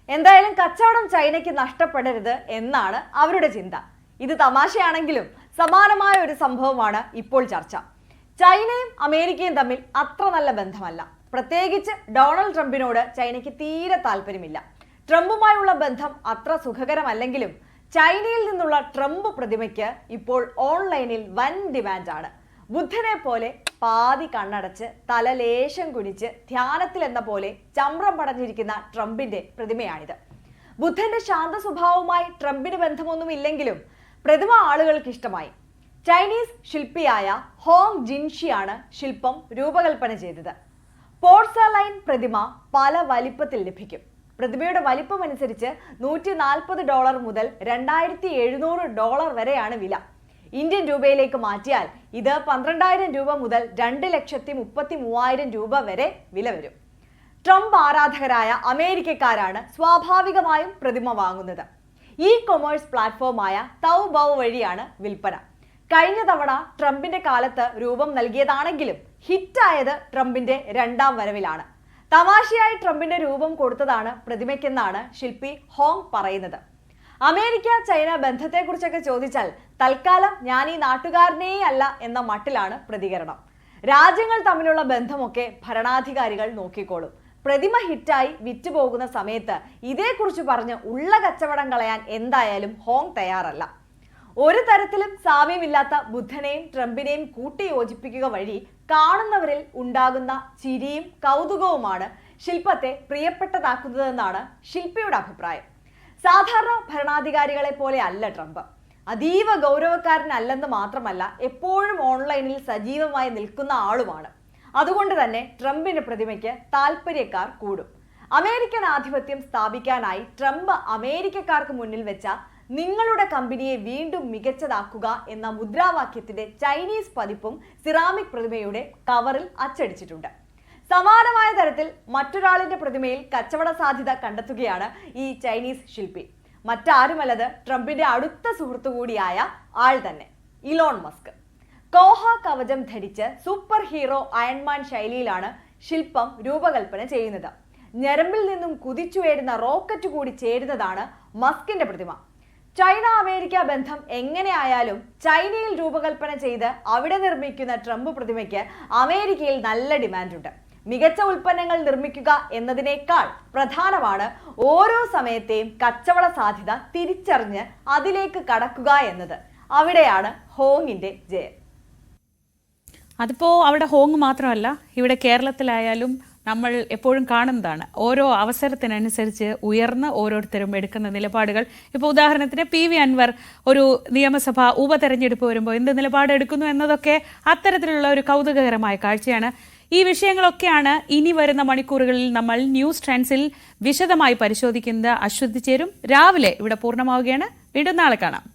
എന്തായാലും കച്ചവടം ചൈനയ്ക്ക് നഷ്ടപ്പെടരുത് എന്നാണ് അവരുടെ ചിന്ത. ഇത് തമാശയാണെങ്കിലും സമാനമായ ഒരു സംഭവമാണ് ഇപ്പോൾ ചർച്ച. ചൈനയും അമേരിക്കയും തമ്മിൽ അത്ര നല്ല ബന്ധമല്ല. പ്രത്യേകിച്ച് ഡൊണാൾഡ് ട്രംപിനോട് ചൈനയ്ക്ക് തീരെ താല്പര്യമില്ല. ട്രംപുമായുള്ള ബന്ധം അത്ര സുഖകരമല്ലെങ്കിലും ചൈനയിൽ നിന്നുള്ള ട്രംപ് പ്രതിമയ്ക്ക് ഇപ്പോൾ ഓൺലൈനിൽ വൻ ഡിമാൻഡാണ്. ബുദ്ധനെ പോലെ പാതി കണ്ണടച്ച് തലലേശം കുനിച്ച് ധ്യാനത്തിൽ എന്ന പോലെ ചമ്രം പടഞ്ഞിരിക്കുന്ന ട്രംപിന്റെ പ്രതിമയാണിത്. ബുദ്ധന്റെ ശാന്ത സ്വഭാവവുമായി ട്രംപിന് ബന്ധമൊന്നുമില്ലെങ്കിലും പ്രതിമ ആളുകൾക്ക് ഇഷ്ടമായി. ചൈനീസ് ശില്പിയായ ഹോങ് ജിൻഷിയാണ് ശില്പം രൂപകൽപ്പന ചെയ്തത്. പോർസലൈൻ പ്രതിമ പല വലിപ്പത്തിൽ ലഭിക്കും. പ്രതിമയുടെ വലിപ്പം അനുസരിച്ച് $140 മുതൽ $2700 വരെയാണ് വില. ഇന്ത്യൻ രൂപയിലേക്ക് മാറ്റിയാൽ ഇത് 12,000 രൂപ മുതൽ 2,33,000 രൂപ വരെ വില വരും. ട്രംപ് ആരാധകരായ അമേരിക്കക്കാരാണ് സ്വാഭാവികമായും പ്രതിമ വാങ്ങുന്നത്. ഇ കൊമേഴ്സ് പ്ലാറ്റ്ഫോമായ തൗബൗ വഴിയാണ് വിൽപ്പന. കഴിഞ്ഞ തവണ ട്രംപിന്റെ കാലത്ത് രൂപം നൽകിയതാണെങ്കിലും ഹിറ്റായത് ട്രംപിന്റെ രണ്ടാം വരവിലാണ്. തമാശയായി ട്രംപിന്റെ രൂപം കൊടുത്തതാണ് പ്രതിമയ്ക്കെന്നാണ് ശില്പി ഹോങ് പറയുന്നത്. അമേരിക്ക ചൈന ബന്ധത്തെക്കുറിച്ചൊക്കെ ചോദിച്ചാൽ തൽക്കാലം ഞാൻ ഈ നാട്ടുകാരനേ അല്ല എന്ന മട്ടിലാണ് പ്രതികരണം. രാജ്യങ്ങൾ തമ്മിലുള്ള ബന്ധമൊക്കെ ഭരണാധികാരികൾ നോക്കിക്കോളും. പ്രതിമ ഹിറ്റായി വിറ്റുപോകുന്ന സമയത്ത് ഇതേക്കുറിച്ച് പറഞ്ഞ് ഉള്ള കച്ചവടം കളയാൻ എന്തായാലും ഹോങ് തയ്യാറല്ല. ഒരു തരത്തിലും സാമ്യമില്ലാത്ത ബുദ്ധനെയും ട്രംപിനെയും കൂട്ടിയോജിപ്പിക്കുക വഴി കാണുന്നവരിൽ ഉണ്ടാകുന്ന ചിരിയും കൗതുകവുമാണ് ശില്പത്തെ പ്രിയപ്പെട്ടതാക്കുന്നതെന്നാണ് ശില്പിയുടെ അഭിപ്രായം. സാധാരണ ഭരണാധികാരികളെ പോലെ അല്ല ട്രംപ്. അതീവ ഗൗരവക്കാരനല്ലെന്ന് മാത്രമല്ല എപ്പോഴും ഓൺലൈനിൽ സജീവമായി നിൽക്കുന്ന ആളുമാണ്. അതുകൊണ്ട് തന്നെ ട്രംപിന്റെ പ്രതിമയ്ക്ക് താല്പര്യക്കാർ കൂടും. അമേരിക്കൻ ആധിപത്യം സ്ഥാപിക്കാനായി ട്രംപ് അമേരിക്കക്കാർക്ക് മുന്നിൽ വെച്ച നിങ്ങളുടെ കമ്പനിയെ വീണ്ടും മികച്ചതാക്കുക എന്ന മുദ്രാവാക്യത്തിന്റെ ചൈനീസ് പതിപ്പും സിറാമിക് പ്രതിമയുടെ കവറിൽ അച്ചടിച്ചിട്ടുണ്ട്. സമാനമായ തരത്തിൽ മറ്റൊരാളിന്റെ പ്രതിമയിൽ കച്ചവട സാധ്യത കണ്ടെത്തുകയാണ് ഈ ചൈനീസ് ശില്പി. മറ്റാരുമല്ലത് ട്രംപിന്റെ അടുത്ത സുഹൃത്തു കൂടിയായ ആൾ തന്നെ, ഇലോൺ മസ്ക്. കോഹ കവചം ധരിച്ച് സൂപ്പർ ഹീറോ അയൺമാൻ ശൈലിയിലാണ് ശില്പം രൂപകൽപ്പന ചെയ്യുന്നത്. ഞരമ്പിൽ നിന്നും കുതിച്ചുയരുന്ന റോക്കറ്റ് കൂടി ചേരുന്നതാണ് മസ്കിന്റെ പ്രതിമ. ചൈന അമേരിക്ക ബന്ധം എങ്ങനെയായാലും ചൈനയിൽ രൂപകൽപ്പന ചെയ്ത് അവിടെ നിർമ്മിക്കുന്ന ട്രംപ് പ്രതിമയ്ക്ക് അമേരിക്കയിൽ നല്ല ഡിമാൻഡുണ്ട്. മികച്ച ഉൽപ്പന്നങ്ങൾ നിർമ്മിക്കുക എന്നതിനേക്കാൾ പ്രധാനമാണ് ഓരോ സമയത്തെയും കച്ചവട സാധ്യത തിരിച്ചറിഞ്ഞ് അതിലേക്ക് കടക്കുക എന്നത്. അവിടെയാണ് ഹോങ്ങിന്റെ ജയം. അതിപ്പോൾ അവിടെ ഹോങ് മാത്രമല്ല, ഇവിടെ കേരളത്തിലായാലും നമ്മൾ എപ്പോഴും കാണുന്നതാണ്. ഓരോ അവസരത്തിനനുസരിച്ച് ഉയർന്ന് ഓരോരുത്തരും എടുക്കുന്ന നിലപാടുകൾ. ഇപ്പോൾ ഉദാഹരണത്തിന് PV അൻവർ ഒരു നിയമസഭാ ഉപതെരഞ്ഞെടുപ്പ് വരുമ്പോൾ എന്ത് നിലപാടെടുക്കുന്നു എന്നതൊക്കെ അത്തരത്തിലുള്ള ഒരു കൗതുകകരമായ കാഴ്ചയാണ്. ഈ വിഷയങ്ങളൊക്കെയാണ് ഇനി വരുന്ന മണിക്കൂറുകളിൽ നമ്മൾ ന്യൂസ് ട്രെൻഡ്സിൽ വിശദമായി പരിശോധിക്കുന്നത്. അശ്വതി ചേരും. രാവിലെ ഇവിടെ പൂർണ്ണമാവുകയാണ്. വീണ്ടും നാളെ കാണാം.